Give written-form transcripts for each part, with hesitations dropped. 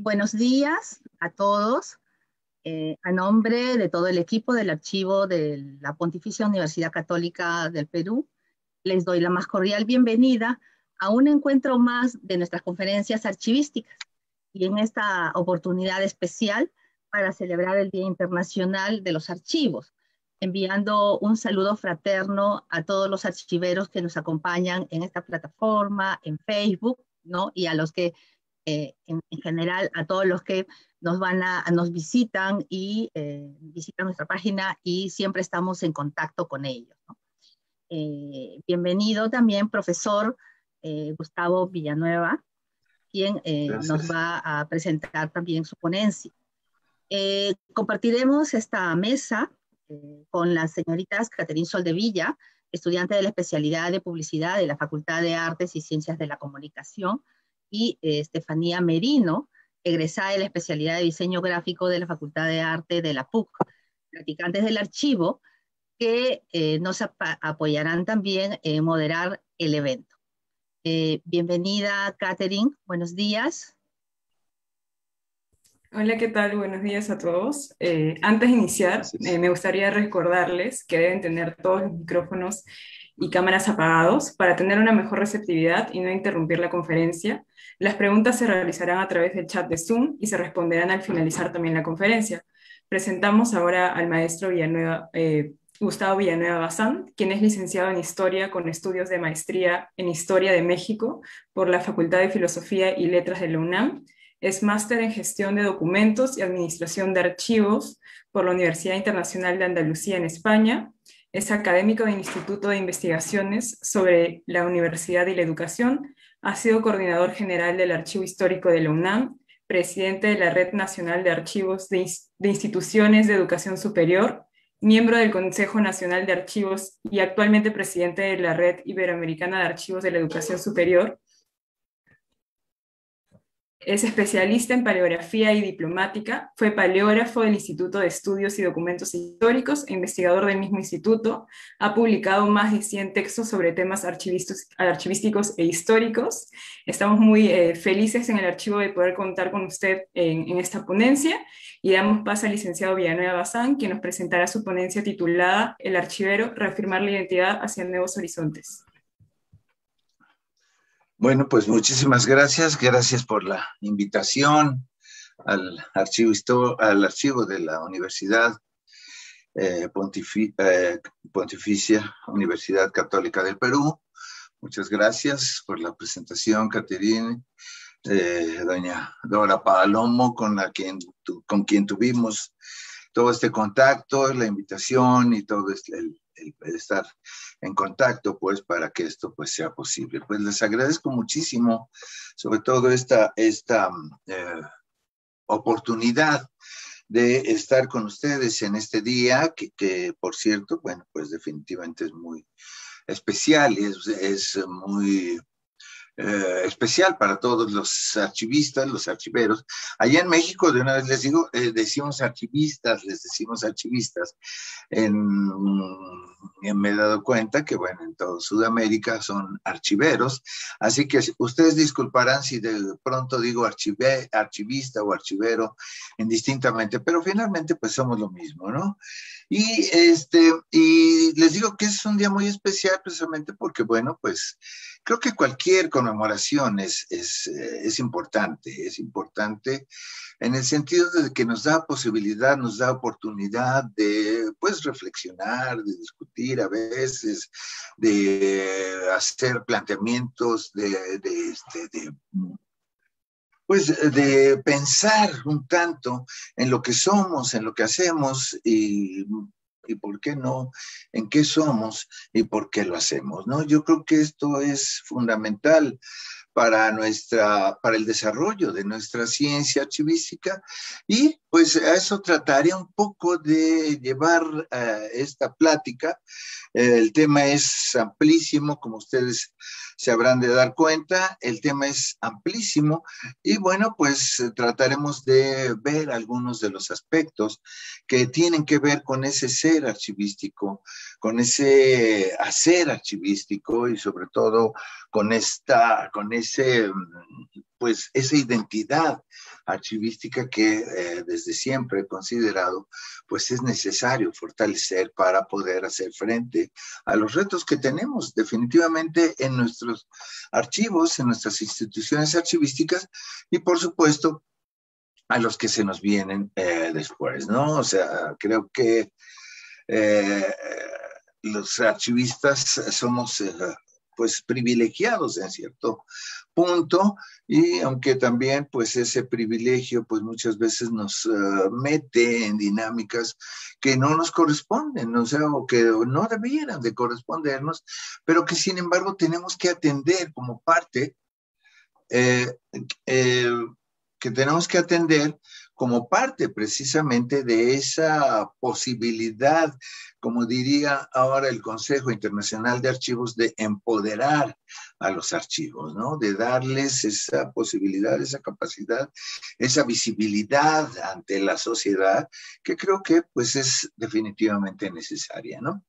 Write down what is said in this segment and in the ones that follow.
Buenos días a todos. A nombre de todo el equipo del archivo de la Pontificia Universidad Católica del Perú, les doy la más cordial bienvenida a un encuentro más de nuestras conferencias archivísticas y en esta oportunidad especial para celebrar el Día Internacional de los Archivos, enviando un saludo fraterno a todos los archiveros que nos acompañan en esta plataforma, en Facebook, ¿no? Y a los que en general a todos los que nos visitan y visitan nuestra página y siempre estamos en contacto con ellos, ¿no? Bienvenido también, profesor Gustavo Villanueva, quien nos Gracias. va a presentar también su ponencia. Compartiremos esta mesa con las señoritas Caterín Soldevilla, estudiante de la especialidad de publicidad de la Facultad de Artes y Ciencias de la Comunicación, y Estefanía Merino, egresada de la especialidad de diseño gráfico de la Facultad de Arte de la PUC, practicantes del archivo, que nos apoyarán también en moderar el evento. Bienvenida, Catherine, buenos días. Hola, ¿qué tal? Buenos días a todos. Antes de iniciar, Gracias. me gustaría recordarles que deben tener todos los micrófonos y cámaras apagados para tener una mejor receptividad y no interrumpir la conferencia. Las preguntas se realizarán a través del chat de Zoom y se responderán al finalizar también la conferencia. Presentamos ahora al maestro Gustavo Villanueva Bazán, quien es licenciado en Historia con estudios de maestría en Historia de México por la Facultad de Filosofía y Letras de la UNAM. Es máster en Gestión de Documentos y Administración de Archivos por la Universidad Internacional de Andalucía en España. Es académico del Instituto de Investigaciones sobre la Universidad y la Educación. Ha sido coordinador general del Archivo Histórico de la UNAM, presidente de la Red Nacional de Archivos de Instituciones de Educación Superior, miembro del Consejo Nacional de Archivos y actualmente presidente de la Red Iberoamericana de Archivos de la Educación Superior. Es especialista en paleografía y diplomática, fue paleógrafo del Instituto de Estudios y Documentos Históricos e investigador del mismo instituto. Ha publicado más de 100 textos sobre temas archivísticos e históricos. Estamos muy felices en el archivo de poder contar con usted en esta ponencia y damos paso al licenciado Villanueva Bazán, quien nos presentará su ponencia titulada El archivero, reafirmar la identidad hacia nuevos horizontes. Bueno, pues muchísimas gracias. Gracias por la invitación al archivo de la Universidad Pontificia Universidad Católica del Perú. Muchas gracias por la presentación, Caterine, doña Dora Palomo, con quien tuvimos todo este contacto, la invitación y todo el estar en contacto, pues, para que esto, pues, sea posible. Pues les agradezco muchísimo, sobre todo esta oportunidad de estar con ustedes en este día, que por cierto, bueno, pues definitivamente es muy especial y es muy especial para todos los archivistas, los archiveros. Allá en México, de una vez les digo, les decimos archivistas. Me he dado cuenta que, bueno, en toda Sudamérica son archiveros, así que ustedes disculparán si de pronto digo archivista o archivero indistintamente, pero finalmente pues somos lo mismo, ¿no? Y les digo que es un día muy especial precisamente porque, bueno, pues creo que cualquier conmemoración es importante en el sentido de que nos da posibilidad, nos da oportunidad de, pues, reflexionar, de discutir a veces, de hacer planteamientos, pues, de pensar un tanto en lo que somos, en lo que hacemos y por qué no, en qué somos y por qué lo hacemos, ¿no? Yo creo que esto es fundamental para el desarrollo de nuestra ciencia archivística y pues a eso trataré un poco de llevar esta plática. El tema es amplísimo, como ustedes se habrán de dar cuenta, el tema es amplísimo y bueno, pues trataremos de ver algunos de los aspectos que tienen que ver con ese ser archivístico, con ese hacer archivístico y sobre todo con pues esa identidad archivística que desde siempre he considerado pues es necesario fortalecer para poder hacer frente a los retos que tenemos definitivamente en nuestros archivos, en nuestras instituciones archivísticas y por supuesto a los que se nos vienen después, ¿no? O sea, creo que los archivistas somos pues privilegiados en cierto punto, y aunque también pues ese privilegio pues muchas veces nos mete en dinámicas que no nos corresponden, o sea, o que no debieran de correspondernos, pero que sin embargo tenemos que atender como parte, eh, eh, que tenemos que atender como parte precisamente de esa posibilidad, como diría ahora el Consejo Internacional de Archivos, de empoderar a los archivos, ¿no? De darles esa posibilidad, esa capacidad, esa visibilidad ante la sociedad, que creo que pues es definitivamente necesaria, ¿no?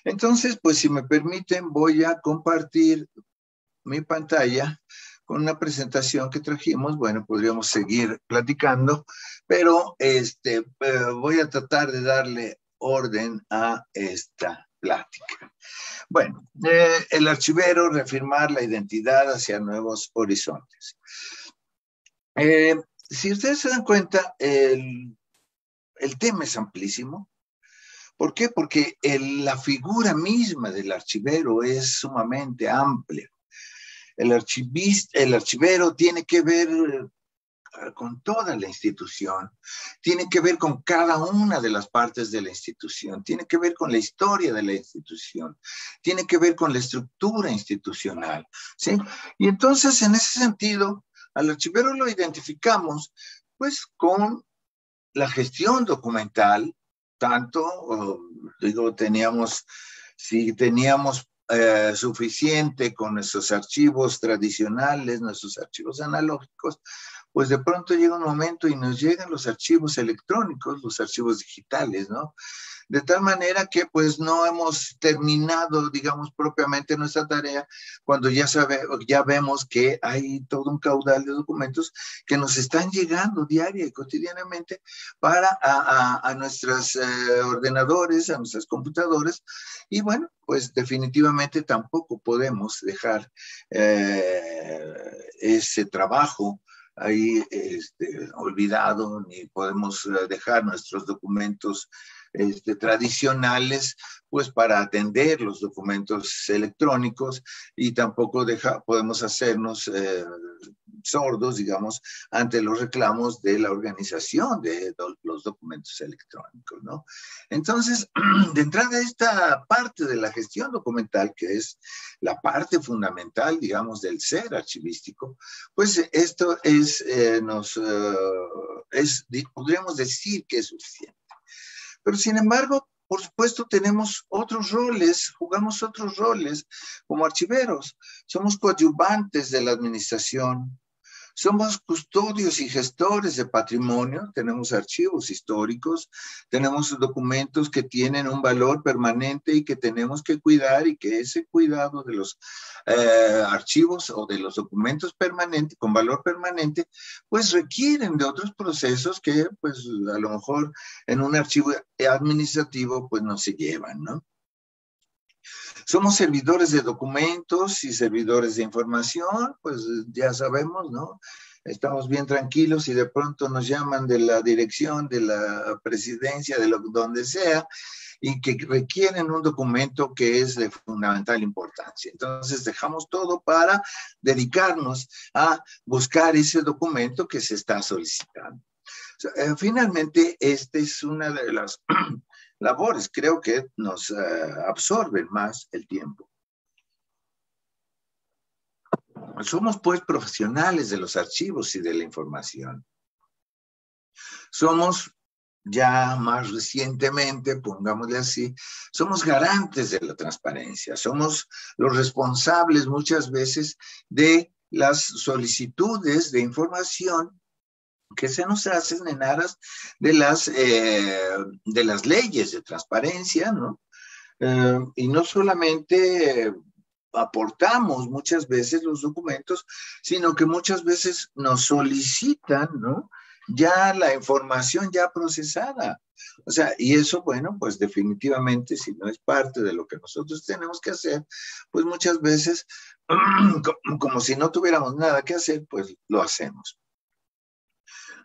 Entonces, pues si me permiten, voy a compartir mi pantalla con una presentación que trajimos. Bueno, podríamos seguir platicando, pero voy a tratar de darle orden a esta plática. Bueno, el archivero, reafirmar la identidad hacia nuevos horizontes. Si ustedes se dan cuenta, el tema es amplísimo. ¿Por qué? Porque la figura misma del archivero es sumamente amplia. El archivero tiene que ver con toda la institución, tiene que ver con cada una de las partes de la institución, tiene que ver con la historia de la institución, tiene que ver con la estructura institucional, ¿sí? Y entonces, en ese sentido, al archivero lo identificamos, pues, con la gestión documental, tanto, si teníamos suficiente con nuestros archivos tradicionales, nuestros archivos analógicos, pues de pronto llega un momento y nos llegan los archivos electrónicos, los archivos digitales, ¿no? De tal manera que pues no hemos terminado, digamos, propiamente nuestra tarea cuando ya vemos que hay todo un caudal de documentos que nos están llegando diaria y cotidianamente a nuestros ordenadores, a nuestras computadoras, y bueno, pues definitivamente tampoco podemos dejar ese trabajo ahí olvidado, ni podemos dejar nuestros documentos tradicionales, pues para atender los documentos electrónicos, y tampoco podemos hacernos sordos, digamos, ante los reclamos de la organización de los documentos electrónicos, ¿no? Entonces, de entrada, esta parte de la gestión documental, que es la parte fundamental, digamos, del ser archivístico, pues esto podríamos decir que es suficiente. Pero sin embargo, por supuesto, tenemos otros roles, jugamos otros roles como archiveros. Somos coadyuvantes de la administración, somos custodios y gestores de patrimonio, tenemos archivos históricos, tenemos documentos que tienen un valor permanente y que tenemos que cuidar, y que ese cuidado de los archivos o de los documentos permanentes, con valor permanente, pues requieren de otros procesos que pues a lo mejor en un archivo administrativo pues no se llevan, ¿no? Somos servidores de documentos y servidores de información, pues ya sabemos, ¿no? Estamos bien tranquilos y de pronto nos llaman de la dirección, de la presidencia, donde sea, y que requieren un documento que es de fundamental importancia. Entonces dejamos todo para dedicarnos a buscar ese documento que se está solicitando. Finalmente, esta es una de las labores, creo que nos absorben más el tiempo. Somos pues profesionales de los archivos y de la información. Somos, ya más recientemente, pongámosle así, somos garantes de la transparencia, somos los responsables muchas veces de las solicitudes de información que se nos hacen en aras de las leyes de transparencia, ¿no? Y no solamente aportamos muchas veces los documentos, sino que muchas veces nos solicitan, ¿no?, ya la información ya procesada. O sea, y eso, bueno, pues definitivamente, si no es parte de lo que nosotros tenemos que hacer, pues muchas veces, como si no tuviéramos nada que hacer, pues lo hacemos.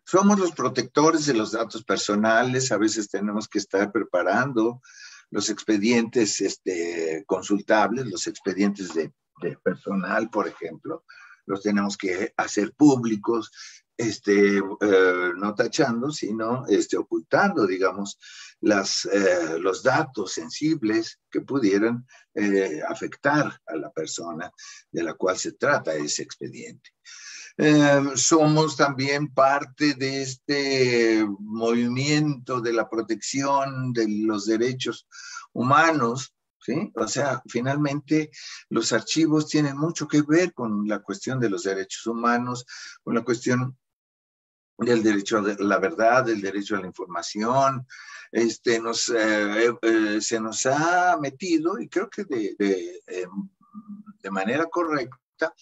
Somos los protectores de los datos personales, a veces tenemos que estar preparando los expedientes consultables, los expedientes de de personal, por ejemplo, los tenemos que hacer públicos, no tachando, sino ocultando, digamos, los datos sensibles que pudieran afectar a la persona de la cual se trata ese expediente. Somos también parte de este movimiento de la protección de los derechos humanos, ¿sí? O sea, finalmente los archivos tienen mucho que ver con la cuestión de los derechos humanos, con la cuestión del derecho a la verdad, del derecho a la información. Se nos ha metido, y creo que de manera correcta,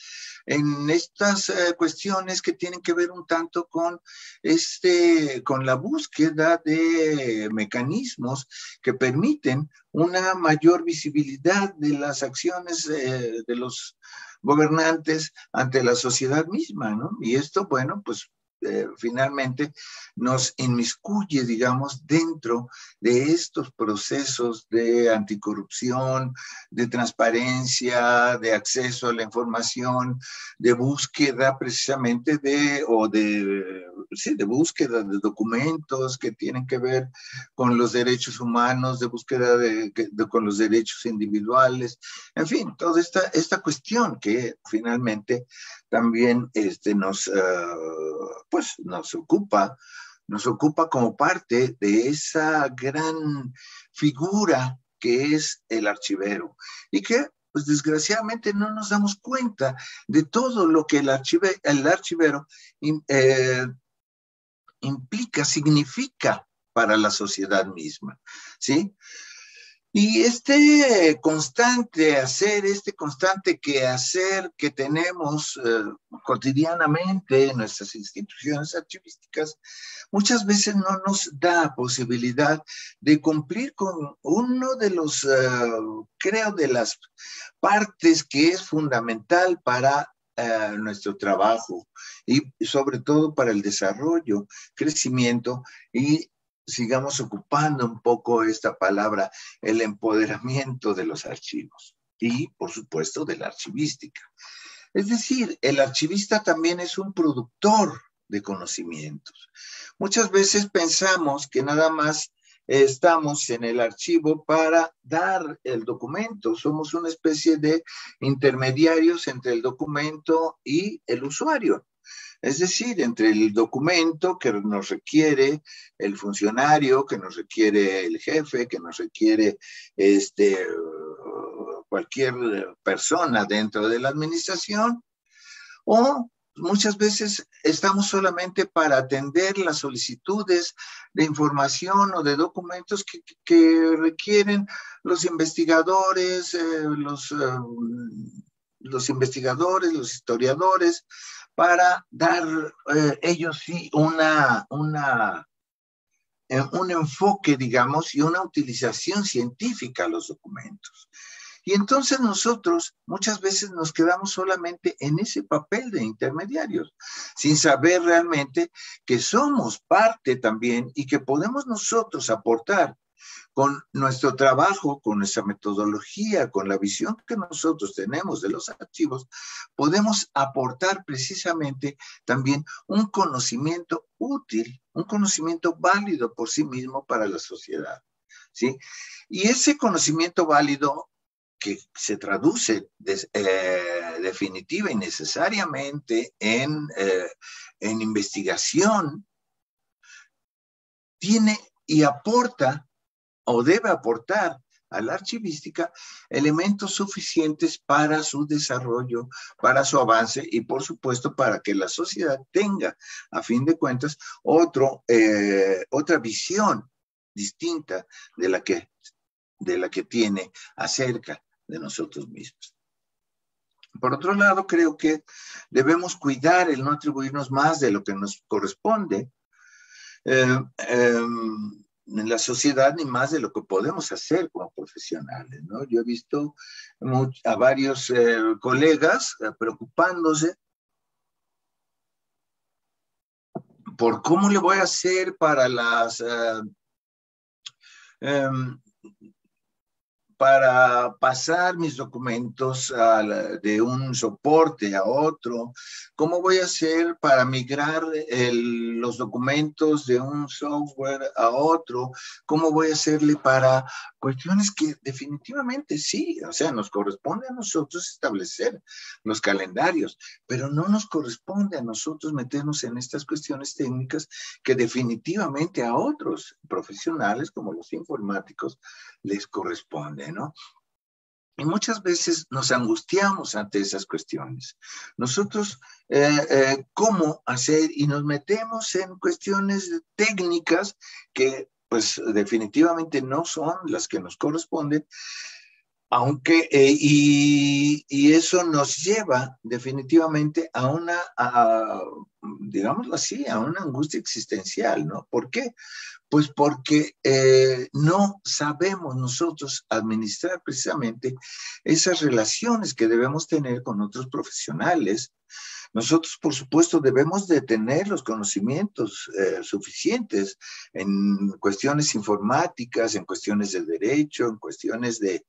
en estas cuestiones que tienen que ver un tanto con la búsqueda de mecanismos que permiten una mayor visibilidad de las acciones de los gobernantes ante la sociedad misma, ¿no? Y esto, bueno, pues finalmente nos inmiscuye, digamos, dentro de estos procesos de anticorrupción, de transparencia, de acceso a la información, de búsqueda precisamente de búsqueda de documentos que tienen que ver con los derechos humanos, de búsqueda con los derechos individuales, en fin, toda esta cuestión que finalmente también nos ocupa como parte de esa gran figura que es el archivero, y que pues desgraciadamente no nos damos cuenta de todo lo que el archivero implica, significa para la sociedad misma, ¿sí? Y este constante quehacer que tenemos cotidianamente en nuestras instituciones archivísticas, muchas veces no nos da posibilidad de cumplir con uno de los, creo, de las partes que es fundamental para nuestro trabajo y sobre todo para el desarrollo, crecimiento y sigamos ocupando un poco esta palabra, el empoderamiento de los archivos y, por supuesto, de la archivística. Es decir, el archivista también es un productor de conocimientos. Muchas veces pensamos que nada más estamos en el archivo para dar el documento. Somos una especie de intermediarios entre el documento y el usuario. Es decir, entre el documento que nos requiere el funcionario, que nos requiere el jefe, que nos requiere cualquier persona dentro de la administración, o muchas veces estamos solamente para atender las solicitudes de información o de documentos que requieren los investigadores, los historiadores, para dar ellos sí un enfoque, digamos, y una utilización científica a los documentos. Y entonces nosotros muchas veces nos quedamos solamente en ese papel de intermediarios, sin saber realmente que somos parte también y que podemos nosotros aportar con nuestro trabajo, con nuestra metodología, con la visión que nosotros tenemos de los archivos, podemos aportar precisamente también un conocimiento útil, un conocimiento válido por sí mismo para la sociedad, ¿sí? Y ese conocimiento válido que se traduce definitiva y necesariamente en investigación, tiene y aporta o debe aportar a la archivística elementos suficientes para su desarrollo, para su avance y, por supuesto, para que la sociedad tenga, a fin de cuentas, otra visión distinta de la que tiene acerca de nosotros mismos. Por otro lado, creo que debemos cuidar el no atribuirnos más de lo que nos corresponde en la sociedad, ni más de lo que podemos hacer como profesionales, ¿no? Yo he visto a varios colegas preocupándose por cómo le voy a hacer para para pasar mis documentos de un soporte a otro? ¿Cómo voy a hacer para migrar los documentos de un software a otro? ¿Cómo voy a hacerle para cuestiones que definitivamente sí, o sea, nos corresponde a nosotros establecer los calendarios, pero no nos corresponde a nosotros meternos en estas cuestiones técnicas que definitivamente a otros profesionales como los informáticos les corresponde, ¿no? Y muchas veces nos angustiamos ante esas cuestiones. Nosotros, ¿cómo hacer? Y nos metemos en cuestiones técnicas que, pues, definitivamente no son las que nos corresponden, aunque, y eso nos lleva definitivamente digámoslo así, a una angustia existencial, ¿no? ¿Por qué? Pues porque no sabemos nosotros administrar precisamente esas relaciones que debemos tener con otros profesionales. Nosotros, por supuesto, debemos de tener los conocimientos suficientes en cuestiones informáticas, en cuestiones de derecho, en cuestiones de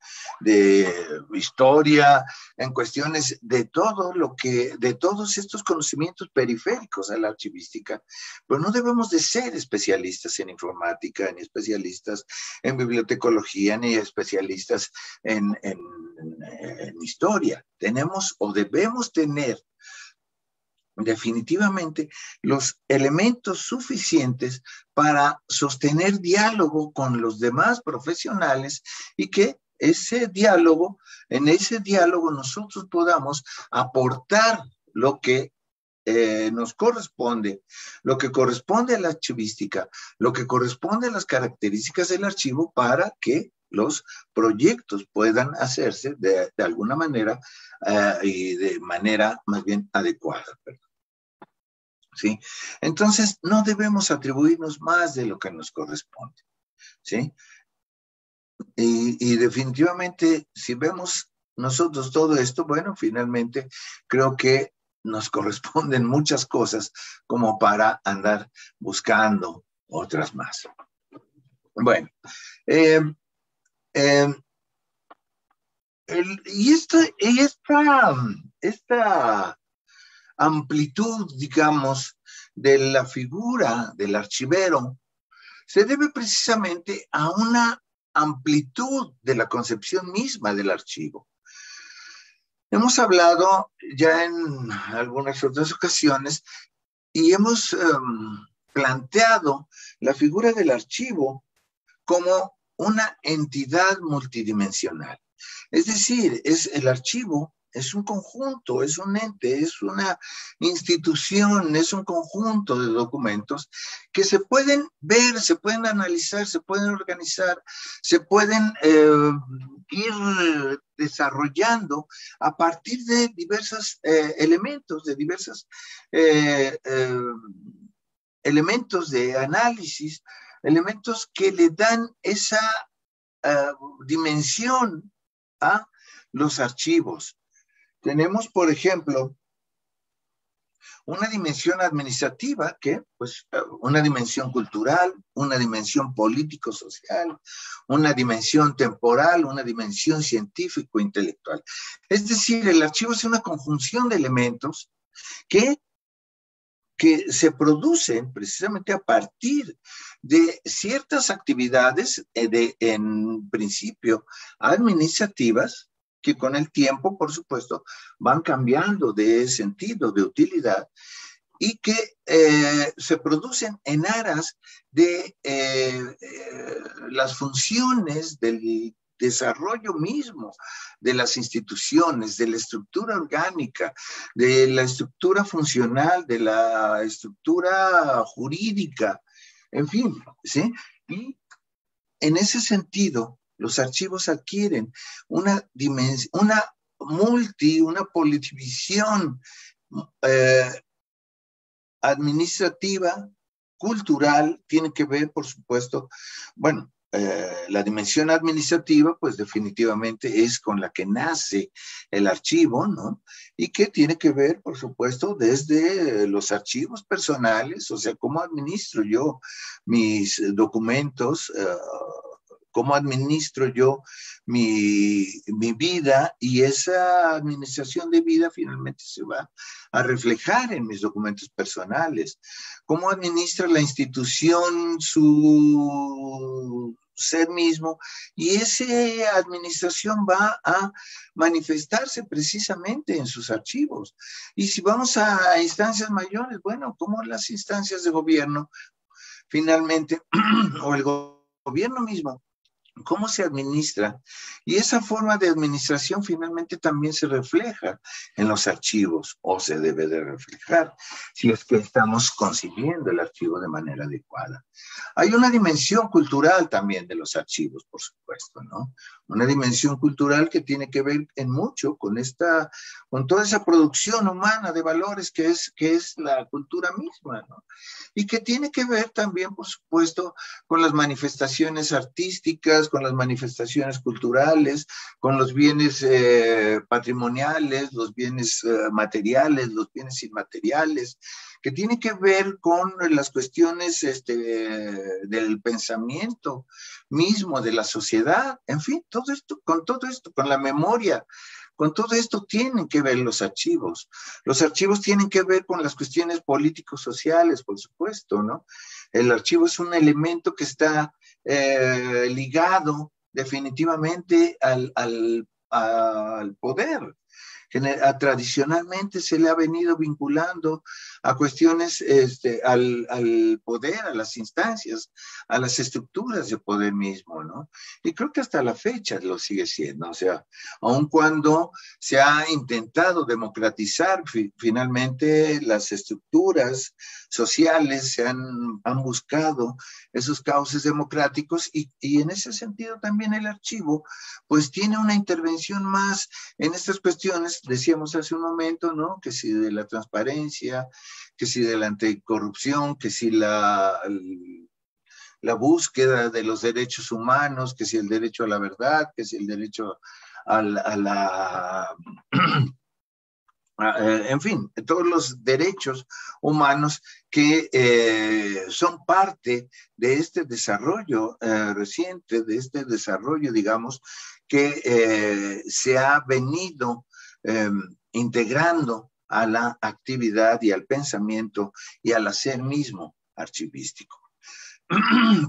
historia, en cuestiones de de todos estos conocimientos periféricos a la archivística, pero no debemos de ser especialistas en informática, ni especialistas en bibliotecología, ni especialistas en historia. Tenemos o debemos tener definitivamente los elementos suficientes para sostener diálogo con los demás profesionales y que en ese diálogo nosotros podamos aportar lo que nos corresponde, lo que corresponde a la archivística, lo que corresponde a las características del archivo para que los proyectos puedan hacerse de alguna manera y de manera más bien adecuada. ¿Sí? Entonces, no debemos atribuirnos más de lo que nos corresponde. ¿Sí? Y definitivamente, si vemos nosotros todo esto, bueno, finalmente creo que nos corresponden muchas cosas como para andar buscando otras más. Bueno, y esta amplitud, digamos, de la figura del archivero se debe precisamente a una amplitud de la concepción misma del archivo. Hemos hablado ya en algunas otras ocasiones y hemos planteado la figura del archivo como una entidad multidimensional. Es decir, el archivo es un conjunto, es un ente, es una institución, es un conjunto de documentos que se pueden ver, se pueden analizar, se pueden organizar, se pueden ir desarrollando a partir de diversos elementos, de diversos elementos de análisis, elementos que le dan esa dimensión a los archivos. Tenemos, por ejemplo, una dimensión administrativa, pues, una dimensión cultural, una dimensión político-social, una dimensión temporal, una dimensión científico-intelectual. Es decir, el archivo es una conjunción de elementos que se producen precisamente a partir de ciertas actividades en principio administrativas, que con el tiempo, por supuesto, van cambiando de sentido, de utilidad, y que se producen en aras de las funciones del desarrollo mismo de las instituciones, de la estructura orgánica, de la estructura funcional, de la estructura jurídica, en fin, ¿sí? Y en ese sentido, los archivos adquieren una politivisión administrativa, cultural, tiene que ver, por supuesto, bueno, la dimensión administrativa, pues definitivamente es con la que nace el archivo, ¿no? Y que tiene que ver, por supuesto, desde los archivos personales, o sea, cómo administro yo mis documentos cómo administro yo mi vida, y esa administración de vida finalmente se va a reflejar en mis documentos personales. Cómo administra la institución su ser mismo, y esa administración va a manifestarse precisamente en sus archivos. Y si vamos a instancias mayores, bueno, como las instancias de gobierno, finalmente, o el gobierno mismo, cómo se administra, y esa forma de administración finalmente también se refleja en los archivos, o se debe de reflejar, si es que estamos concibiendo el archivo de manera adecuada. Hay una dimensión cultural también de los archivos, por supuesto, ¿no? Una dimensión cultural que tiene que ver en mucho con toda esa producción humana de valores que es la cultura misma, ¿no? Y que tiene que ver también, por supuesto, con las manifestaciones artísticas, con las manifestaciones culturales, con los bienes patrimoniales, los bienes materiales, los bienes inmateriales, que tiene que ver con las cuestiones del pensamiento mismo, de la sociedad, en fin, todo esto, con la memoria. Con todo esto tienen que ver los archivos. Los archivos tienen que ver con las cuestiones políticos sociales, por supuesto, ¿no? El archivo es un elemento que está ligado definitivamente al poder. Tradicionalmente se le ha venido vinculando a cuestiones, al poder, a las instancias, a las estructuras de poder mismo, ¿no? Y creo que hasta la fecha lo sigue siendo, o sea, aun cuando se ha intentado democratizar finalmente las estructuras sociales, han buscado esos cauces democráticos, y en ese sentido también el archivo pues tiene una intervención más en estas cuestiones. Decíamos hace un momento, ¿no? Que si de la transparencia, que si de la anticorrupción, que si la búsqueda de los derechos humanos, que si el derecho a la verdad, que si el derecho en fin, todos los derechos humanos que son parte de este desarrollo reciente, de este desarrollo, digamos, que se ha venido integrando a la actividad y al pensamiento y al hacer mismo archivístico.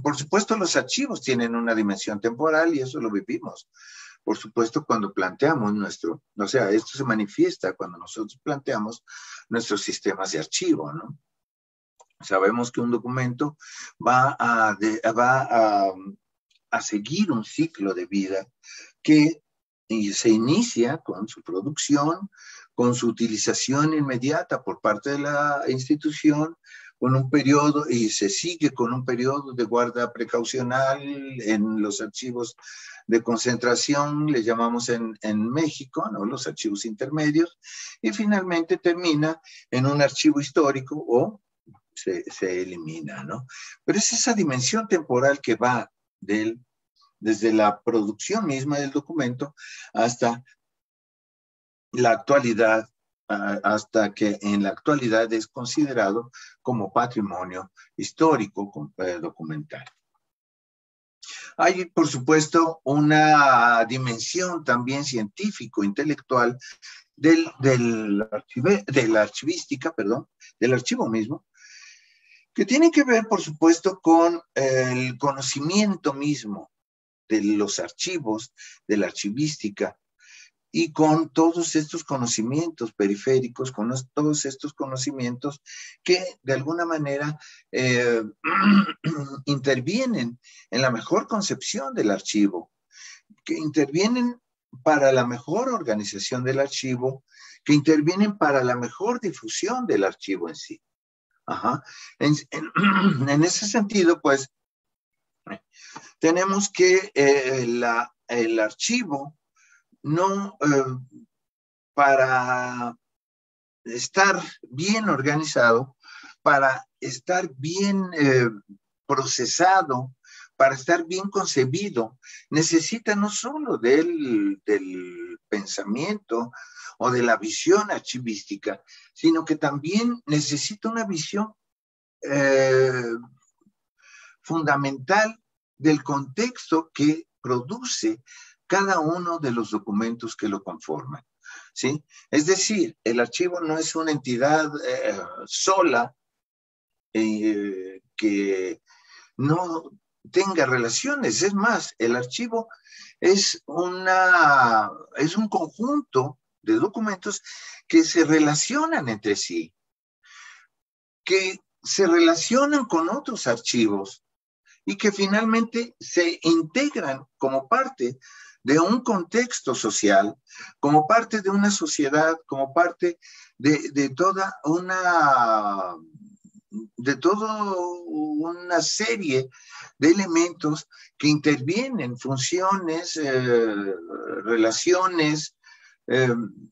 Por supuesto, los archivos tienen una dimensión temporal, y eso lo vivimos. Por supuesto, cuando planteamos esto se manifiesta cuando nosotros planteamos nuestros sistemas de archivo, ¿no? Sabemos que un documento va a seguir un ciclo de vida que se inicia con su producción, con su utilización inmediata por parte de la institución, con un periodo, y se sigue con un periodo de guarda precaucional en los archivos de concentración, le llamamos en México, ¿no? Los archivos intermedios, y finalmente termina en un archivo histórico o se elimina, ¿no? Pero es esa dimensión temporal que va desde la producción misma del documento hasta la actualidad, hasta que en la actualidad es considerado como patrimonio histórico documental. Hay, por supuesto, una dimensión también científico-intelectual de la archivística, del archivo mismo, que tiene que ver, por supuesto, con el conocimiento mismo de los archivos, de la archivística, y con todos estos conocimientos periféricos, con todos estos conocimientos que de alguna manera intervienen en la mejor concepción del archivo, que intervienen para la mejor organización del archivo, que intervienen para la mejor difusión del archivo en sí. Ajá. En ese sentido, pues, tenemos que el archivo no, para estar bien organizado, para estar bien procesado, para estar bien concebido, necesita no solo del pensamiento o de la visión archivística, sino que también necesita una visión fundamental del contexto que produce cada uno de los documentos que lo conforman, ¿sí? Es decir, el archivo no es una entidad sola que no tenga relaciones. Es más, el archivo es un conjunto de documentos que se relacionan entre sí, que se relacionan con otros archivos y que finalmente se integran como parte de un contexto social, como parte de una sociedad, como parte de toda una serie de elementos que intervienen, funciones, relaciones,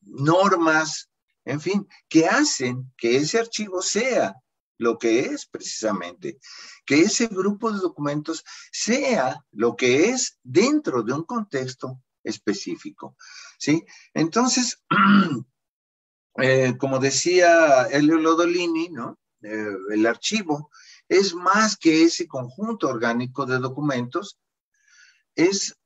normas, en fin, que hacen que ese archivo sea lo que es precisamente, que ese grupo de documentos sea lo que es dentro de un contexto específico, ¿sí? Entonces, como decía Elio Lodolini, ¿no? El archivo es más que ese conjunto orgánico de documentos, es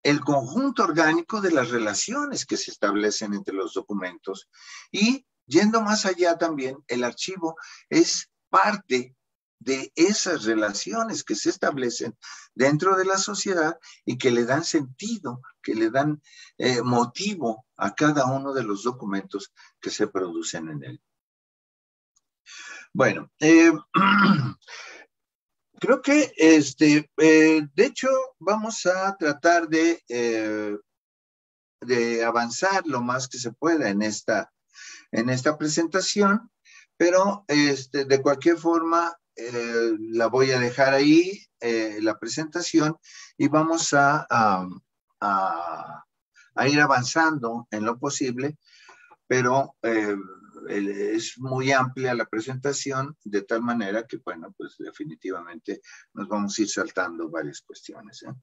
el conjunto orgánico de las relaciones que se establecen entre los documentos. Y yendo más allá también, el archivo es parte de esas relaciones que se establecen dentro de la sociedad y que le dan sentido, que le dan motivo a cada uno de los documentos que se producen en él. Bueno, creo que de hecho vamos a tratar de avanzar lo más que se pueda en esta presentación, pero de cualquier forma la voy a dejar ahí, la presentación, y vamos a ir avanzando en lo posible, pero es muy amplia la presentación, de tal manera que, bueno, pues definitivamente nos vamos a ir saltando varias cuestiones, ¿eh?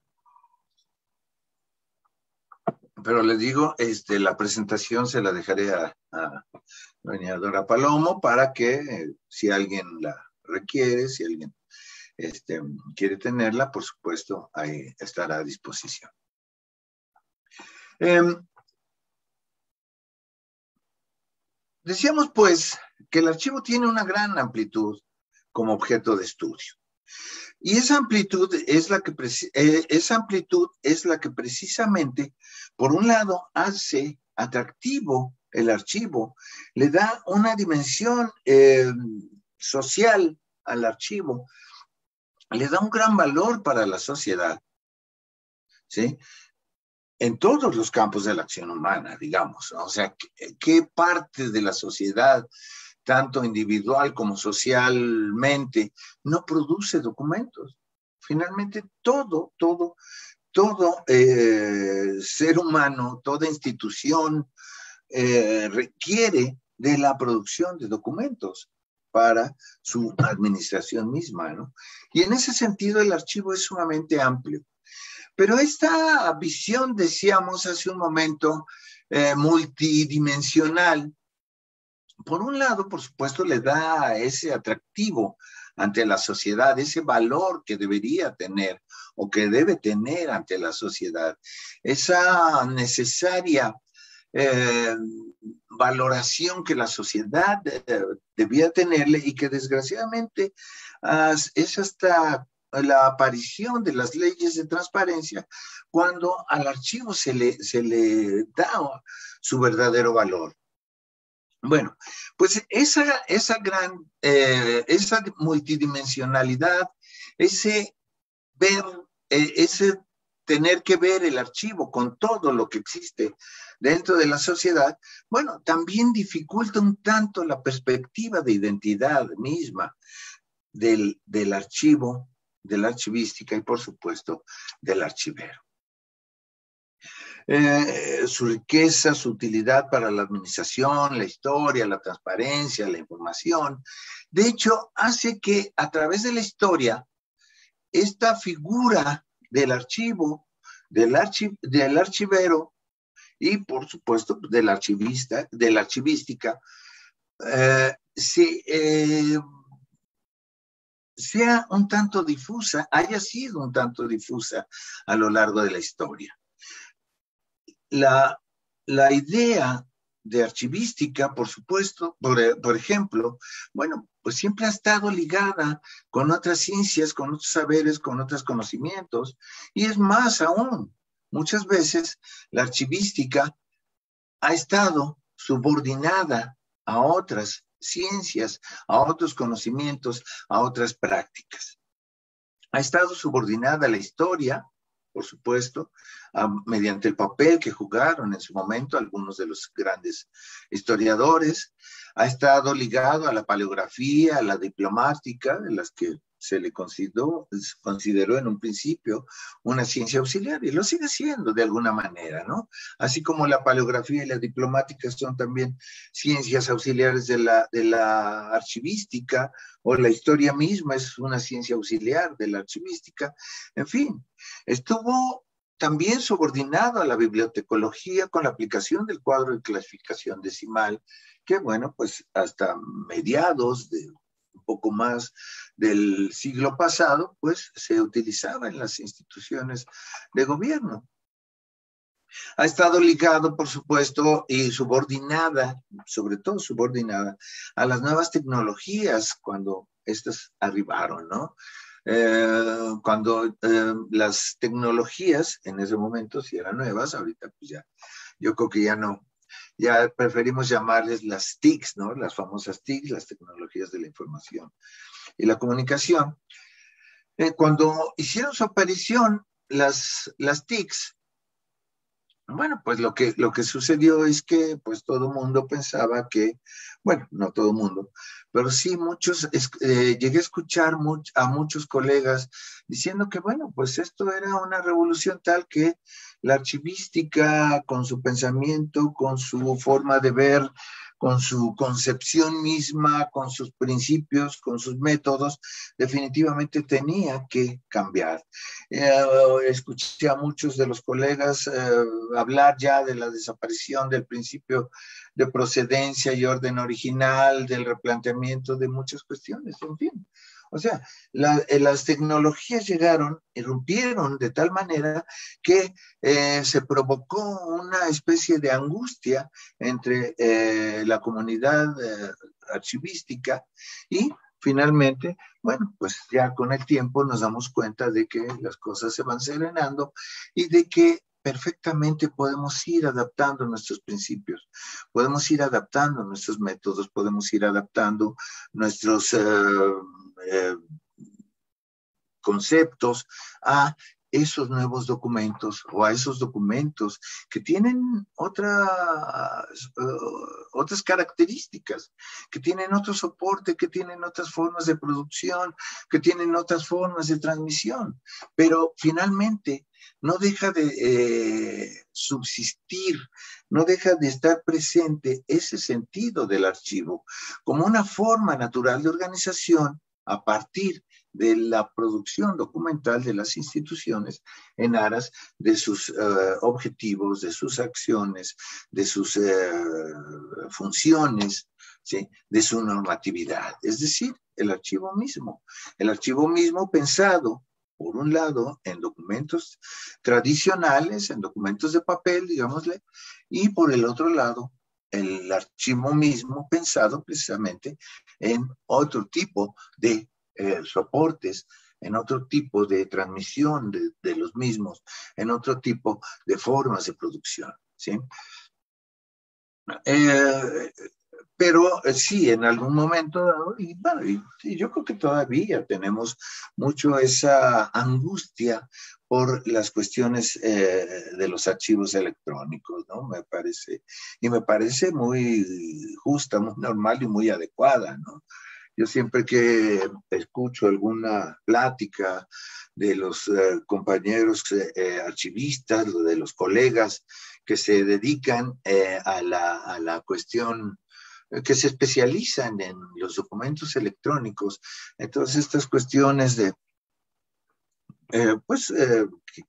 Pero les digo, la presentación se la dejaré a doña Dora Palomo para que si alguien la requiere, si alguien quiere tenerla, por supuesto, ahí estará a disposición. Decíamos, pues, que el archivo tiene una gran amplitud como objeto de estudio. Y esa amplitud es la que precisamente, por un lado, hace atractivo el archivo, le da una dimensión social al archivo, le da un gran valor para la sociedad, ¿sí? En todos los campos de la acción humana, digamos, ¿no? O sea, ¿qué parte de la sociedad, tanto individual como socialmente, no produce documentos? Finalmente, todo ser humano, toda institución requiere de la producción de documentos para su administración misma, ¿no? Y en ese sentido el archivo es sumamente amplio. Pero esta visión, decíamos hace un momento, multidimensional, por un lado, por supuesto, le da ese atractivo ante la sociedad, ese valor que debería tener o que debe tener ante la sociedad, esa necesaria valoración que la sociedad debía tenerle y que desgraciadamente es hasta la aparición de las leyes de transparencia cuando al archivo se le da su verdadero valor. Bueno, pues esa multidimensionalidad, ese tener que ver el archivo con todo lo que existe dentro de la sociedad, bueno, también dificulta un tanto la perspectiva de identidad misma del archivo, de la archivística y, por supuesto, del archivero. Su riqueza, su utilidad para la administración, la historia, la transparencia, la información, de hecho, hace que a través de la historia, esta figura del archivo, del archivero y, por supuesto, del archivista, de la archivística, sea un tanto difusa, haya sido un tanto difusa a lo largo de la historia. La idea de archivística, por supuesto, por ejemplo, bueno, pues siempre ha estado ligada con otras ciencias, con otros saberes, con otros conocimientos, y es más aún, muchas veces la archivística ha estado subordinada a otras ciencias, a otros conocimientos, a otras prácticas. Ha estado subordinada a la historia, por supuesto, mediante el papel que jugaron en su momento algunos de los grandes historiadores. Ha estado ligado a la paleografía, a la diplomática, de las que se le consideró en un principio una ciencia auxiliar, y lo sigue siendo de alguna manera, ¿no? Así como la paleografía y la diplomática son también ciencias auxiliares de la archivística, o la historia misma es una ciencia auxiliar de la archivística. En fin, estuvo también subordinado a la bibliotecología con la aplicación del cuadro de clasificación decimal, que bueno, pues hasta mediados de un poco más del siglo pasado, pues se utilizaba en las instituciones de gobierno. Ha estado ligado, por supuesto, y subordinada, sobre todo subordinada, a las nuevas tecnologías cuando estas arribaron, ¿no? Cuando las tecnologías en ese momento sí eran nuevas, ahorita pues ya, yo creo que ya no, ya preferimos llamarles las TICs, ¿no? Las famosas TICs, las tecnologías de la información y la comunicación. Cuando hicieron su aparición las TICs, bueno, pues lo que sucedió es que pues todo el mundo pensaba que, bueno, no todo el mundo, pero sí muchos, llegué a escuchar a muchos colegas diciendo que, bueno, pues esto era una revolución tal que la archivística, con su pensamiento, con su forma de ver, con su concepción misma, con sus principios, con sus métodos, definitivamente tenía que cambiar. Escuché a muchos de los colegas hablar ya de la desaparición del principio de procedencia y orden original, del replanteamiento de muchas cuestiones, en fin. O sea, las tecnologías llegaron, irrumpieron de tal manera que se provocó una especie de angustia entre la comunidad archivística y finalmente, bueno, pues ya con el tiempo nos damos cuenta de que las cosas se van serenando y de que perfectamente podemos ir adaptando nuestros principios, podemos ir adaptando nuestros métodos, podemos ir adaptando nuestros conceptos a esos nuevos documentos o a esos documentos que tienen otras características, que tienen otro soporte, que tienen otras formas de producción, que tienen otras formas de transmisión, pero finalmente no deja de subsistir, no deja de estar presente ese sentido del archivo como una forma natural de organización a partir de la producción documental de las instituciones en aras de sus objetivos, de sus acciones, de sus funciones, ¿sí? De su normatividad. Es decir, el archivo mismo pensado, por un lado, en documentos tradicionales, en documentos de papel, digámosle, y por el otro lado, el archivo mismo pensado precisamente en otro tipo de soportes, en otro tipo de transmisión de los mismos, en otro tipo de formas de producción, ¿sí? Pero sí, en algún momento, y bueno, y yo creo que todavía tenemos mucho esa angustia por las cuestiones de los archivos electrónicos, ¿no? Me parece muy justa, muy normal y muy adecuada, ¿no? Yo siempre que escucho alguna plática de los compañeros archivistas, de los colegas que se dedican a la cuestión, que se especializan en los documentos electrónicos, en todas estas cuestiones de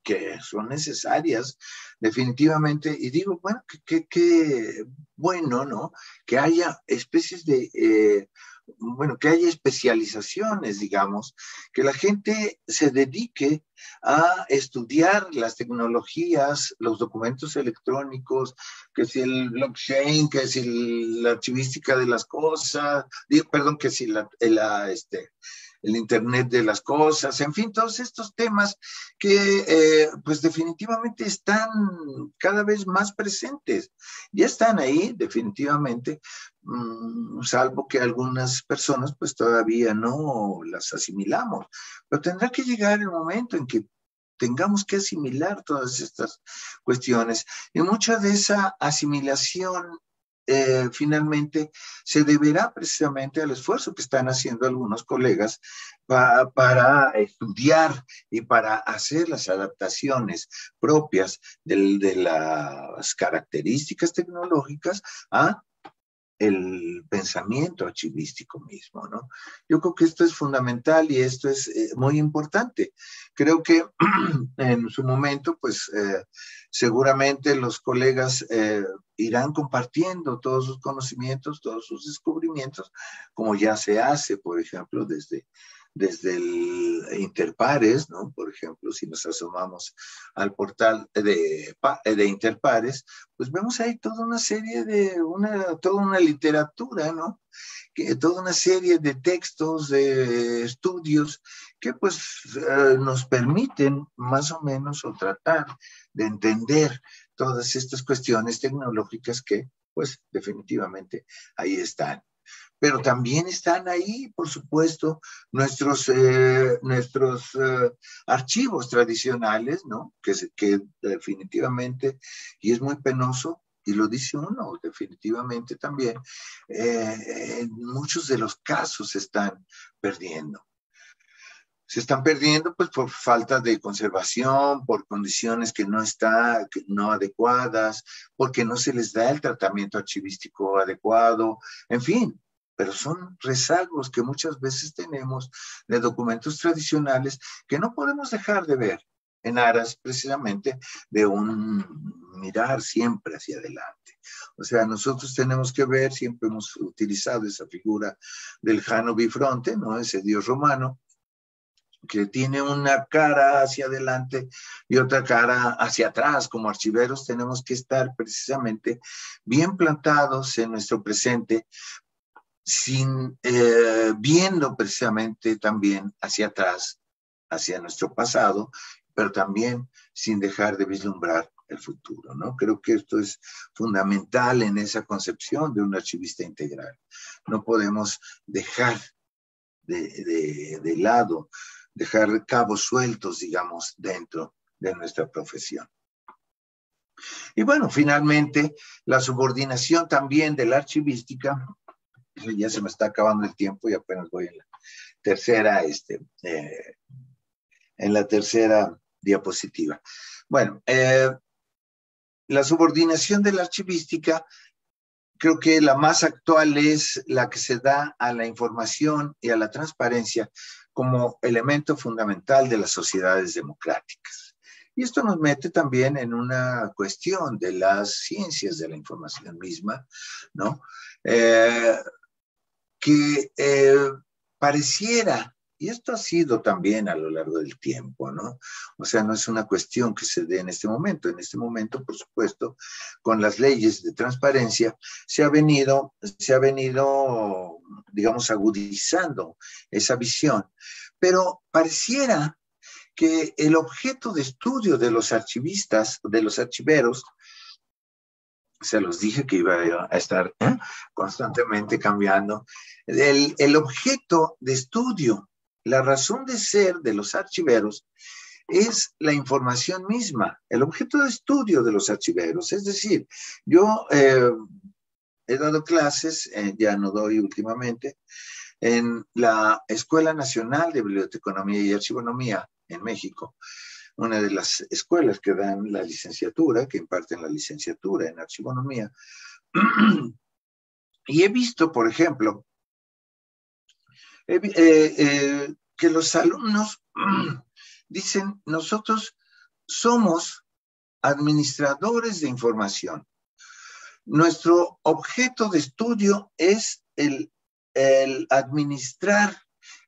que son necesarias definitivamente, y digo, bueno, que bueno, ¿no? Que haya especies de bueno, que haya especializaciones, digamos, que la gente se dedique a estudiar las tecnologías, los documentos electrónicos, que si el blockchain, que si la archivística de las cosas, perdón, que si el Internet de las cosas, en fin, todos estos temas que pues definitivamente están cada vez más presentes. Ya están ahí, definitivamente, salvo que algunas personas pues todavía no las asimilamos. Pero tendrá que llegar el momento en que tengamos que asimilar todas estas cuestiones. Y mucha de esa asimilación finalmente se deberá precisamente al esfuerzo que están haciendo algunos colegas para estudiar y para hacer las adaptaciones propias de las características tecnológicas a el pensamiento archivístico mismo, ¿no? Yo creo que esto es fundamental y esto es muy importante. Creo que en su momento, pues seguramente los colegas irán compartiendo todos sus conocimientos, todos sus descubrimientos, como ya se hace, por ejemplo, desde el Interpares, ¿no? Por ejemplo, si nos asomamos al portal de Interpares, pues vemos ahí toda una serie toda una literatura, ¿no? Toda una serie de textos, de estudios que pues nos permiten más o menos o tratar de entender todas estas cuestiones tecnológicas que pues definitivamente ahí están. Pero también están ahí, por supuesto, nuestros archivos tradicionales, ¿no? Que definitivamente, y es muy penoso, y lo dice uno, definitivamente también, muchos de los casos se están perdiendo. Se están perdiendo pues por falta de conservación, por condiciones que no adecuadas, porque no se les da el tratamiento archivístico adecuado, en fin. Pero son rezagos que muchas veces tenemos de documentos tradicionales que no podemos dejar de ver en aras precisamente de un mirar siempre hacia adelante. O sea, nosotros tenemos que ver, siempre hemos utilizado esa figura del Jano Bifronte, ¿no? Ese dios romano, que tiene una cara hacia adelante y otra cara hacia atrás. Como archiveros tenemos que estar precisamente bien plantados en nuestro presente, viendo precisamente también hacia atrás, hacia nuestro pasado, pero también sin dejar de vislumbrar el futuro, ¿no? Creo que esto es fundamental en esa concepción de un archivista integral. No podemos dejar de lado, dejar cabos sueltos, digamos, dentro de nuestra profesión. Y bueno, finalmente, la subordinación también de la archivística. Ya se me está acabando el tiempo y apenas voy en la tercera diapositiva. Bueno, la subordinación de la archivística, creo que la más actual es la que se da a la información y a la transparencia como elemento fundamental de las sociedades democráticas. Y esto nos mete también en una cuestión de las ciencias de la información misma, ¿no? Que pareciera, y esto ha sido también a lo largo del tiempo, ¿no? O sea, no es una cuestión que se dé en este momento. En este momento, por supuesto, con las leyes de transparencia, se ha venido, digamos, agudizando esa visión. Pero pareciera que el objeto de estudio de los archivistas, de los archiveros, se los dije que iba a estar constantemente cambiando. El objeto de estudio, la razón de ser de los archiveros es la información misma, el objeto de estudio de los archiveros. Es decir, yo he dado clases, ya no doy últimamente, en la Escuela Nacional de Biblioteconomía y Archivonomía en México, una de las escuelas que dan la licenciatura, que imparten la licenciatura en archivonomía. Y he visto, por ejemplo, que los alumnos dicen, nosotros somos administradores de información. Nuestro objeto de estudio es el administrar,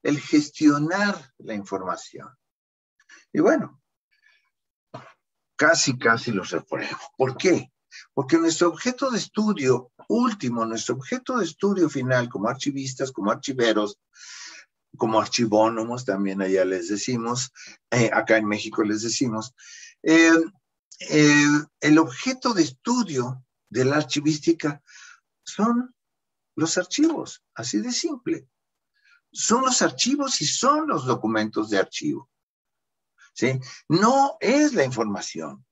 el gestionar la información. Y bueno, casi los repruebo. ¿Por qué? Porque nuestro objeto de estudio último, nuestro objeto de estudio final como archivistas, como archiveros, como archivónomos, también allá les decimos, acá en México les decimos, el objeto de estudio de la archivística son los archivos, así de simple. Son los archivos y son los documentos de archivo, ¿sí? No es la información.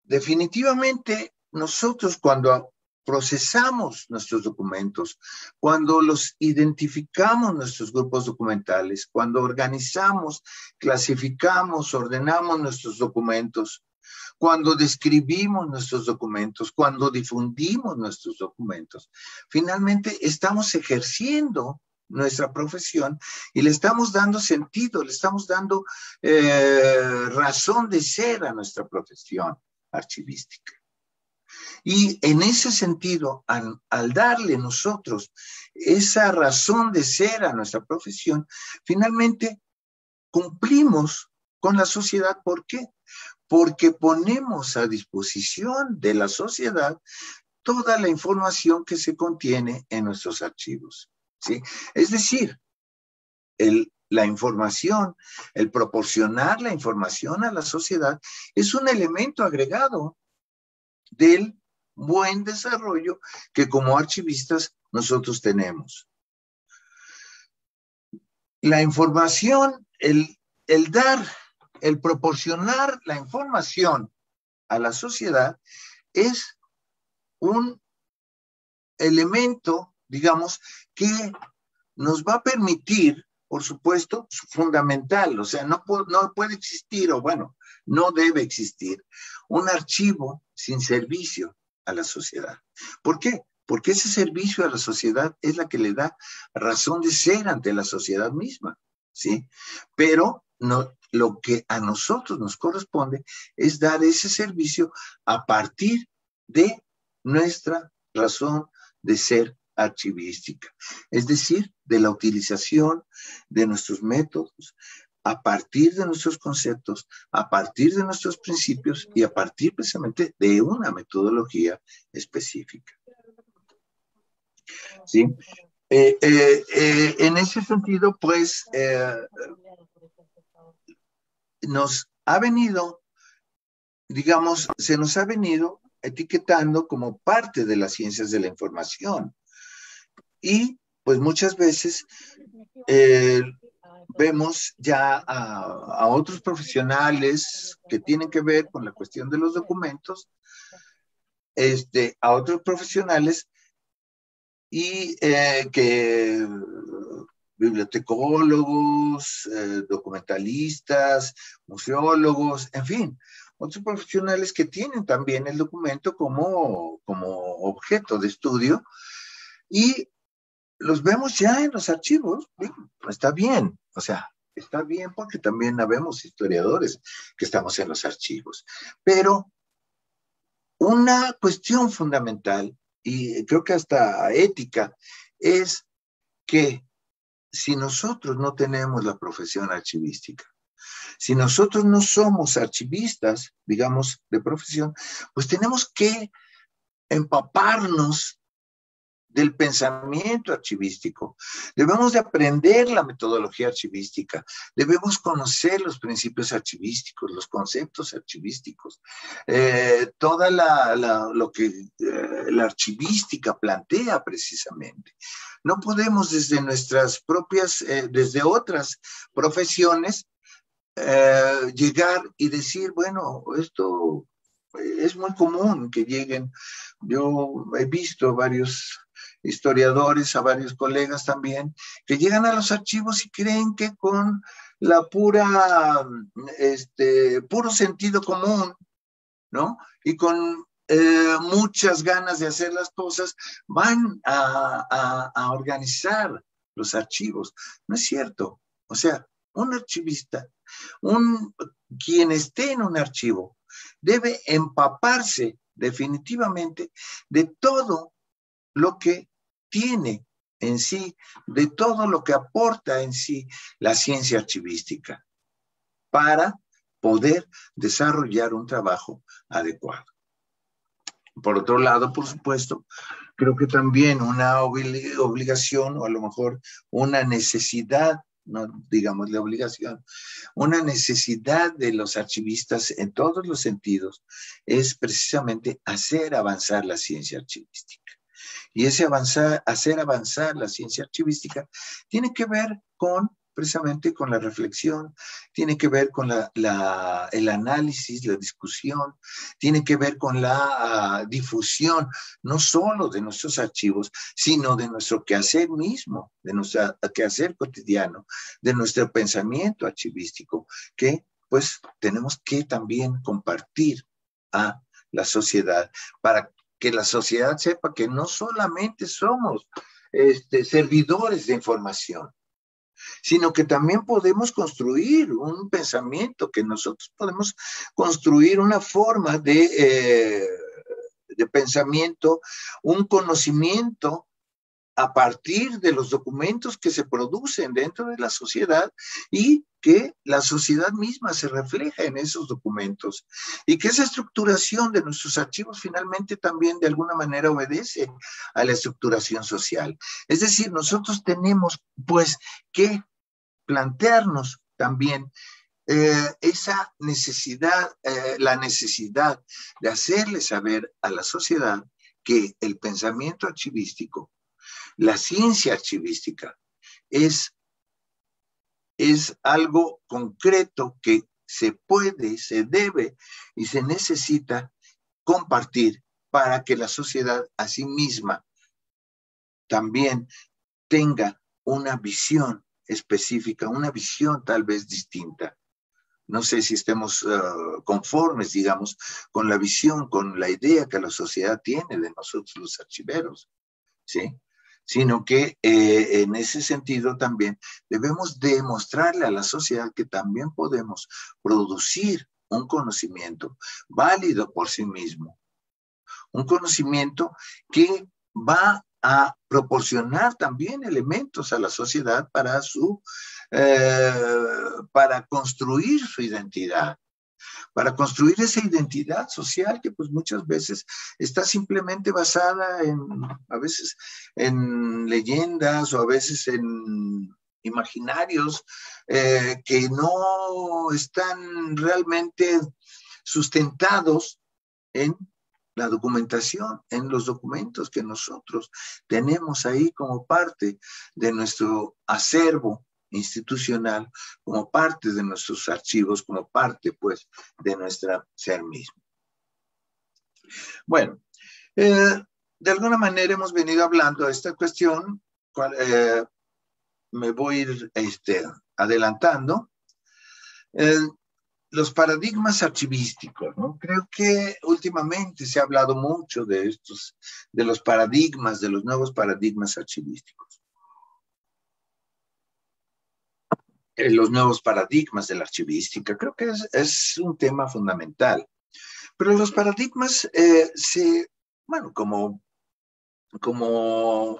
Definitivamente, nosotros cuando procesamos nuestros documentos, cuando los identificamos nuestros grupos documentales, cuando organizamos, clasificamos, ordenamos nuestros documentos, cuando describimos nuestros documentos, cuando difundimos nuestros documentos, finalmente estamos ejerciendo nuestra profesión y le estamos dando sentido, le estamos dando razón de ser a nuestra profesión archivística. Y en ese sentido, al darle nosotros esa razón de ser a nuestra profesión, finalmente cumplimos con la sociedad. ¿Por qué? Porque ponemos a disposición de la sociedad toda la información que se contiene en nuestros archivos, ¿sí? Es decir, la información, el proporcionar la información a la sociedad es un elemento agregado del buen desarrollo que como archivistas nosotros tenemos. La información, el proporcionar la información a la sociedad es un elemento, digamos, que nos va a permitir, por supuesto, fundamental, o sea, no puede existir, o bueno, no debe existir un archivo sin servicio a la sociedad. ¿Por qué? Porque ese servicio a la sociedad es la que le da razón de ser ante la sociedad misma, ¿sí? Pero no, lo que a nosotros nos corresponde es dar ese servicio a partir de nuestra razón de ser archivística, es decir, de la utilización de nuestros métodos, a partir de nuestros conceptos, a partir de nuestros principios y a partir precisamente de una metodología específica. ¿Sí? En ese sentido, pues, nos ha venido, digamos, se nos ha venido etiquetando como parte de las ciencias de la información. Y, pues, muchas veces vemos ya a otros profesionales que tienen que ver con la cuestión de los documentos, a otros profesionales y que bibliotecólogos, documentalistas, museólogos, en fin, otros profesionales que tienen también el documento como objeto de estudio y los vemos ya en los archivos. Está bien, o sea, está bien porque también habemos historiadores que estamos en los archivos, pero una cuestión fundamental y creo que hasta ética es que si nosotros no tenemos la profesión archivística, si nosotros no somos archivistas, digamos, de profesión, pues tenemos que empaparnos del pensamiento archivístico. Debemos de aprender la metodología archivística, debemos conocer los principios archivísticos, los conceptos archivísticos, toda lo que la archivística plantea precisamente. No podemos desde nuestras propias, desde otras profesiones, llegar y decir, bueno, esto es muy común que lleguen. Yo he visto varios historiadores, a varios colegas también, que llegan a los archivos y creen que con la puro sentido común, ¿no? Y con muchas ganas de hacer las cosas, van a organizar los archivos. No es cierto. O sea, un archivista, quien esté en un archivo, debe empaparse definitivamente de todo lo que tiene en sí, de todo lo que aporta en sí la ciencia archivística para poder desarrollar un trabajo adecuado. Por otro lado, por supuesto, creo que también una obligación o a lo mejor una necesidad, no digamos la obligación, una necesidad de los archivistas en todos los sentidos es precisamente hacer avanzar la ciencia archivística. Y ese hacer avanzar la ciencia archivística tiene que ver precisamente con la reflexión, tiene que ver con el análisis, la discusión, tiene que ver con la difusión, no solo de nuestros archivos, sino de nuestro quehacer mismo, de nuestro quehacer cotidiano, de nuestro pensamiento archivístico, que pues tenemos que también compartir a la sociedad para que la sociedad sepa que no solamente somos servidores de información, sino que también podemos construir un pensamiento, que nosotros podemos construir una forma de pensamiento, un conocimiento a partir de los documentos que se producen dentro de la sociedad y que la sociedad misma se refleja en esos documentos y que esa estructuración de nuestros archivos finalmente también de alguna manera obedece a la estructuración social. Es decir, nosotros tenemos pues que plantearnos también esa necesidad, la necesidad de hacerle saber a la sociedad que el pensamiento archivístico, la ciencia archivística, es algo concreto que se puede, se debe y se necesita compartir para que la sociedad a sí misma también tenga una visión específica, una visión tal vez distinta. No sé si estemos conformes, digamos, con la visión, con la idea que la sociedad tiene de nosotros los archiveros, ¿sí? Sino que en ese sentido también debemos demostrarle a la sociedad que también podemos producir un conocimiento válido por sí mismo, un conocimiento que va a proporcionar también elementos a la sociedad para construir su identidad, para construir esa identidad social que pues muchas veces está simplemente basada a veces en leyendas o a veces en imaginarios que no están realmente sustentados en la documentación, en los documentos que nosotros tenemos ahí como parte de nuestro acervo institucional, como parte de nuestros archivos, como parte, pues, de nuestro ser mismo. Bueno, de alguna manera hemos venido hablando de esta cuestión, me voy a ir adelantando. Los paradigmas archivísticos, ¿no? Creo que últimamente se ha hablado mucho de los paradigmas, de los nuevos paradigmas archivísticos. Los nuevos paradigmas de la archivística, creo que es un tema fundamental. Pero los paradigmas, bueno, como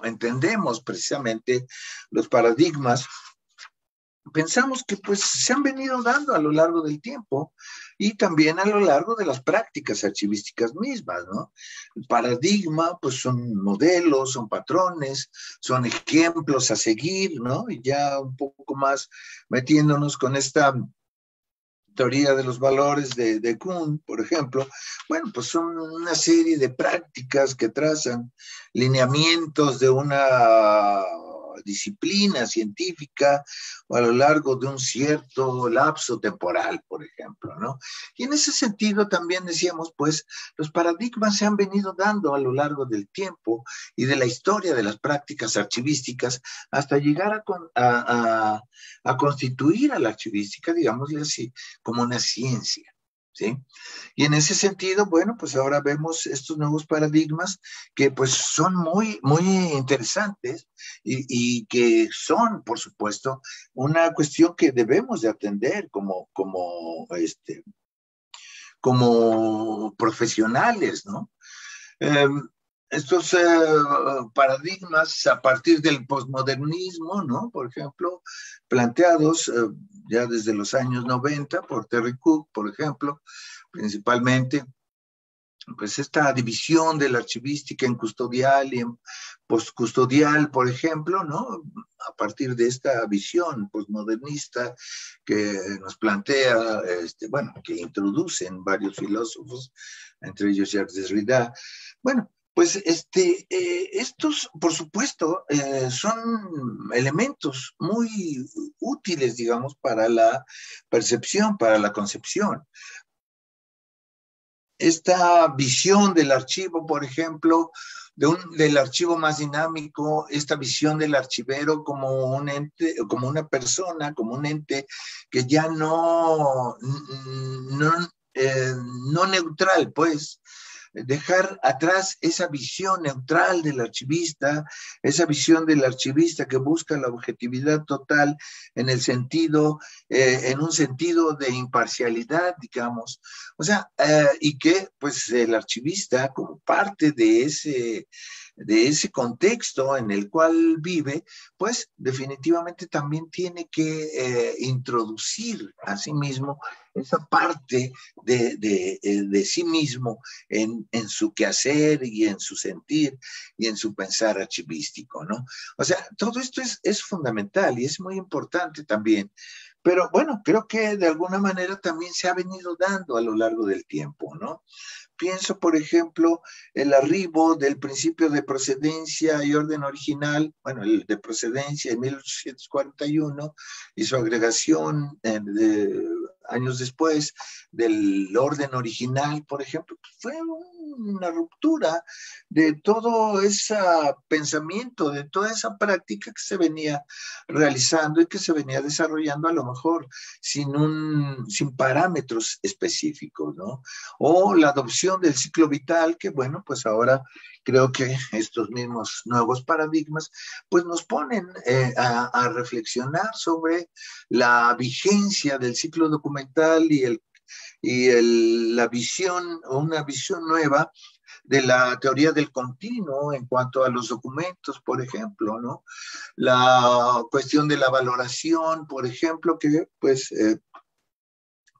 entendemos precisamente los paradigmas, pensamos que pues se han venido dando a lo largo del tiempo y también a lo largo de las prácticas archivísticas mismas, ¿no? El paradigma pues son modelos, son patrones, son ejemplos a seguir, ¿no? Y ya un poco más metiéndonos con esta teoría de los valores de Kuhn, por ejemplo, bueno, pues son una serie de prácticas que trazan lineamientos de una disciplina científica o a lo largo de un cierto lapso temporal, por ejemplo, ¿no? Y en ese sentido también decíamos, pues, los paradigmas se han venido dando a lo largo del tiempo y de la historia de las prácticas archivísticas hasta llegar a constituir a la archivística, digámosle así, como una ciencia, ¿sí? Y en ese sentido, bueno, pues ahora vemos estos nuevos paradigmas que pues son muy, muy interesantes y que son, por supuesto, una cuestión que debemos de atender como profesionales, ¿no? estos paradigmas a partir del posmodernismo, ¿no? Por ejemplo, planteados ya desde los años 90 por Terry Cook, por ejemplo, principalmente, pues esta división de la archivística en custodial y en postcustodial, por ejemplo, ¿no? A partir de esta visión postmodernista que nos plantea, bueno, que introducen varios filósofos, entre ellos Jacques Derrida. Bueno, pues estos, por supuesto, son elementos muy útiles, digamos, para la percepción, para la concepción. Esta visión del archivo, por ejemplo, del archivo más dinámico, esta visión del archivero como un ente, como una persona, como un ente que ya no neutral, pues, dejar atrás esa visión neutral del archivista, esa visión del archivista que busca la objetividad total en el sentido, en un sentido de imparcialidad, digamos. O sea, y que pues el archivista como parte de ese contexto en el cual vive, pues definitivamente también tiene que introducir a sí mismo esa parte de sí mismo en su quehacer y en su sentir y en su pensar archivístico, ¿no? O sea, todo esto es fundamental y es muy importante también. Pero bueno, creo que de alguna manera también se ha venido dando a lo largo del tiempo, ¿no? Pienso, por ejemplo, el arribo del principio de procedencia y orden original, bueno, el de procedencia en 1841 y su agregación años después del orden original, por ejemplo, fue una ruptura de todo ese pensamiento, de toda esa práctica que se venía realizando y que se venía desarrollando a lo mejor sin parámetros específicos, ¿no? O la adopción del ciclo vital, que bueno, pues ahora creo que estos mismos nuevos paradigmas pues nos ponen a reflexionar sobre la vigencia del ciclo documental la visión o una visión nueva de la teoría del continuo en cuanto a los documentos, por ejemplo, ¿no? La cuestión de la valoración, por ejemplo, que pues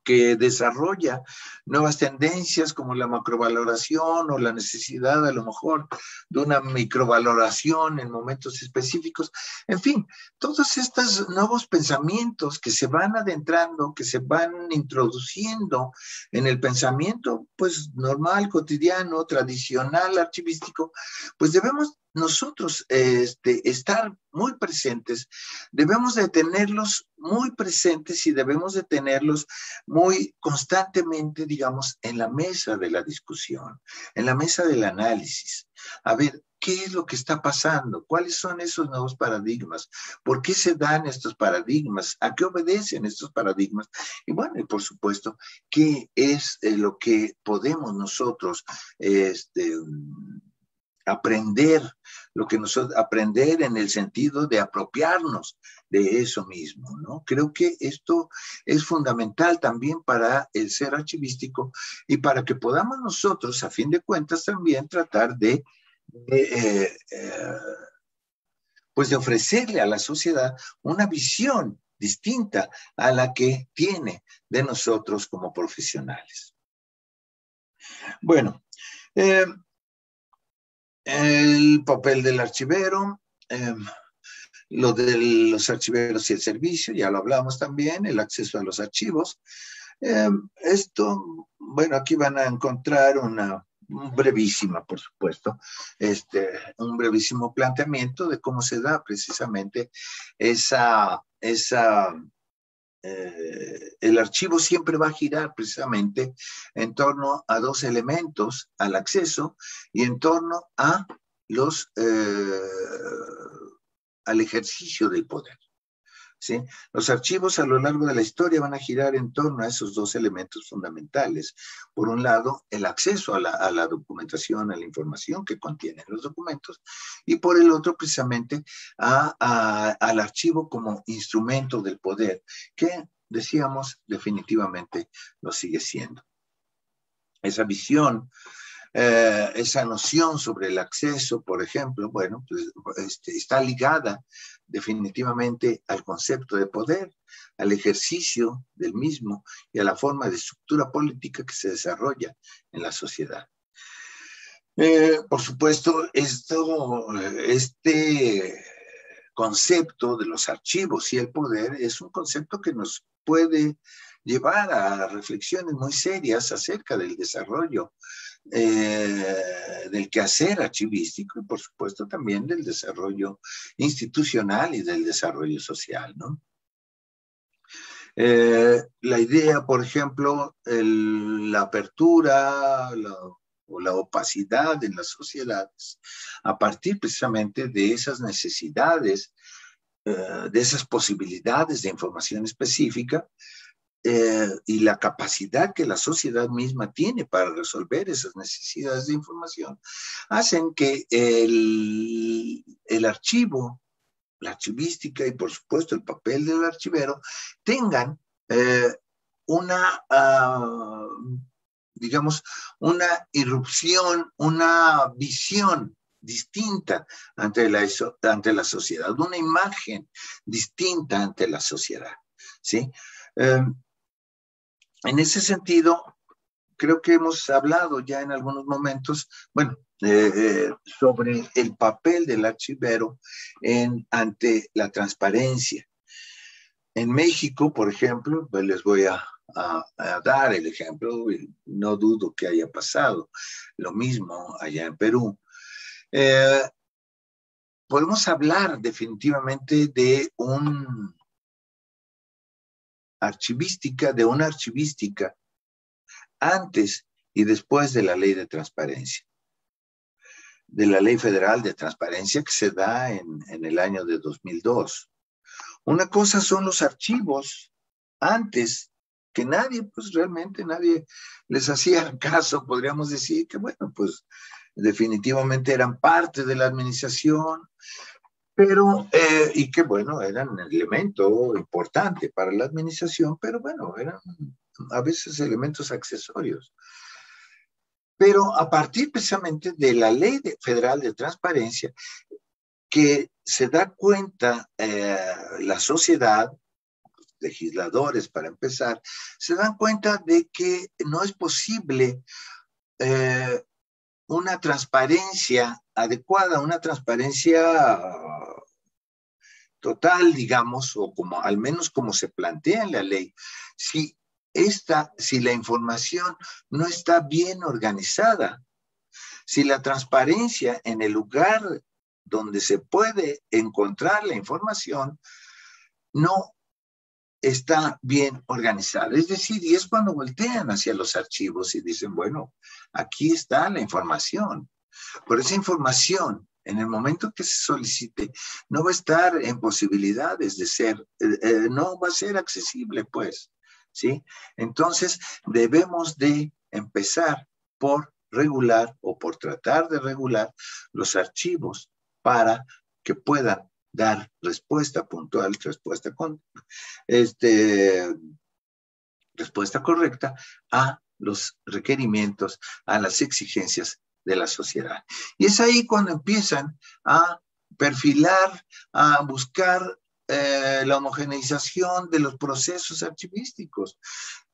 que desarrolla nuevas tendencias como la macrovaloración o la necesidad a lo mejor de una microvaloración en momentos específicos. En fin, todos estos nuevos pensamientos que se van adentrando, que se van introduciendo en el pensamiento pues normal, cotidiano, tradicional, archivístico, pues debemos nosotros estar muy presentes, debemos de tenerlos muy presentes y debemos de tenerlos muy constantemente, digamos, en la mesa de la discusión, en la mesa del análisis. A ver, ¿qué es lo que está pasando? ¿Cuáles son esos nuevos paradigmas? ¿Por qué se dan estos paradigmas? ¿A qué obedecen estos paradigmas? Y bueno, y por supuesto, ¿qué es lo que podemos nosotros aprender, aprender en el sentido de apropiarnos de eso mismo, ¿no? Creo que esto es fundamental también para el ser archivístico y para que podamos nosotros, a fin de cuentas, también tratar pues de ofrecerle a la sociedad una visión distinta a la que tiene de nosotros como profesionales. Bueno, el papel del archivero, lo de los archiveros y el servicio, ya lo hablamos también, el acceso a los archivos. Esto, bueno, aquí van a encontrar una brevísima, por supuesto, un brevísimo planteamiento de cómo se da precisamente el archivo siempre va a girar precisamente en torno a dos elementos, al acceso y en torno a al ejercicio del poder. ¿Sí? Los archivos a lo largo de la historia van a girar en torno a esos dos elementos fundamentales. Por un lado, el acceso a la documentación, a la información que contienen los documentos, y por el otro, precisamente, al archivo como instrumento del poder, que, decíamos, definitivamente lo sigue siendo. Esa visión esa noción sobre el acceso, por ejemplo, bueno, pues, está ligada definitivamente al concepto de poder, al ejercicio del mismo y a la forma de estructura política que se desarrolla en la sociedad. Por supuesto, este concepto de los archivos y el poder es un concepto que nos puede llevar a reflexiones muy serias acerca del desarrollo del quehacer archivístico y por supuesto también del desarrollo institucional y del desarrollo social, ¿no? La idea, por ejemplo, la apertura o la opacidad en las sociedades, a partir precisamente de esas necesidades, de esas posibilidades de información específica, y la capacidad que la sociedad misma tiene para resolver esas necesidades de información, hacen que el archivo, la archivística y por supuesto el papel del archivero tengan una, digamos, una irrupción, una visión distinta ante la sociedad, una imagen distinta ante la sociedad, ¿sí? En ese sentido, creo que hemos hablado ya en algunos momentos, bueno, sobre el papel del archivero ante la transparencia. En México, por ejemplo, pues les voy a dar el ejemplo, y no dudo que haya pasado lo mismo allá en Perú. Podemos hablar definitivamente de una archivística antes y después de la ley de transparencia, de la ley federal de transparencia que se da en el año de 2002. Una cosa son los archivos antes, que realmente nadie les hacía caso, podríamos decir que, bueno, pues definitivamente eran parte de la administración, pero, y que, bueno, eran un elemento importante para la administración, pero, bueno, eran a veces elementos accesorios. Pero a partir precisamente de la Ley Federal de Transparencia, que se da cuenta la sociedad, legisladores para empezar, se dan cuenta de que no es posible una transparencia adecuada, una transparencia total, digamos, o como al menos como se plantea en la ley, si la información no está bien organizada, si la transparencia en el lugar donde se puede encontrar la información no está bien organizada. Es decir, y es cuando voltean hacia los archivos y dicen, bueno, aquí está la información. Pero esa información, en el momento que se solicite, no va a estar en posibilidades de ser, no va a ser accesible, pues, ¿sí? Entonces, debemos de empezar por regular o por tratar de regular los archivos para que puedan dar respuesta puntual, respuesta correcta a los requerimientos, a las exigencias de la sociedad. Y es ahí cuando empiezan a perfilar, a buscar la homogeneización de los procesos archivísticos,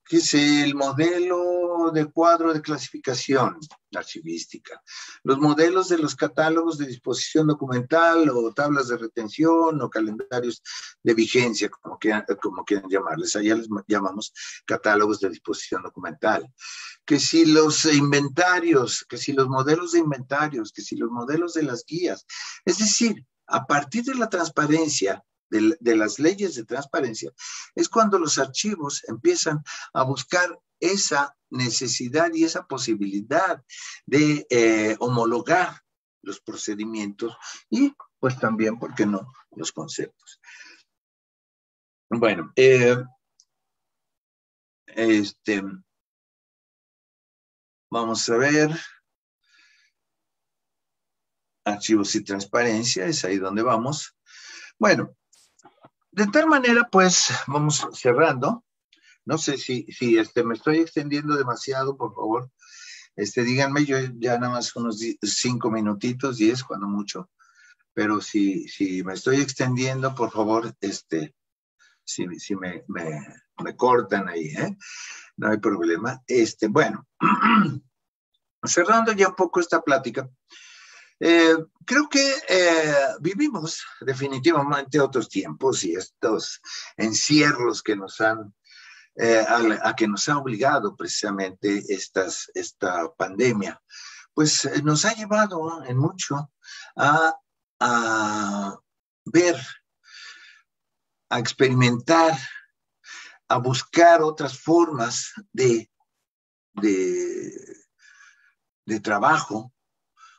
que es el modelo de cuadro de clasificación archivística, los modelos de los catálogos de disposición documental o tablas de retención o calendarios de vigencia, como quieran llamarles, allá les llamamos catálogos de disposición documental, que si los inventarios, que si los modelos de inventarios, que si los modelos de las guías, es decir, a partir de la transparencia, de las leyes de transparencia, es cuando los archivos empiezan a buscar esa necesidad y esa posibilidad de homologar los procedimientos y pues también, ¿por qué no?, los conceptos. Bueno, vamos a ver. Archivos y transparencia, es ahí donde vamos. Bueno, de tal manera, pues, vamos cerrando. No sé si me estoy extendiendo demasiado, por favor. Díganme, yo ya nada más unos 5 minutitos, 10 cuando mucho, pero si me estoy extendiendo, por favor, si me cortan ahí, ¿eh? No hay problema. Bueno, cerrando ya un poco esta plática, creo que vivimos definitivamente otros tiempos y estos encierros que nos han a que nos ha obligado precisamente esta pandemia, pues nos ha llevado en mucho a ver, a experimentar, a buscar otras formas de trabajo,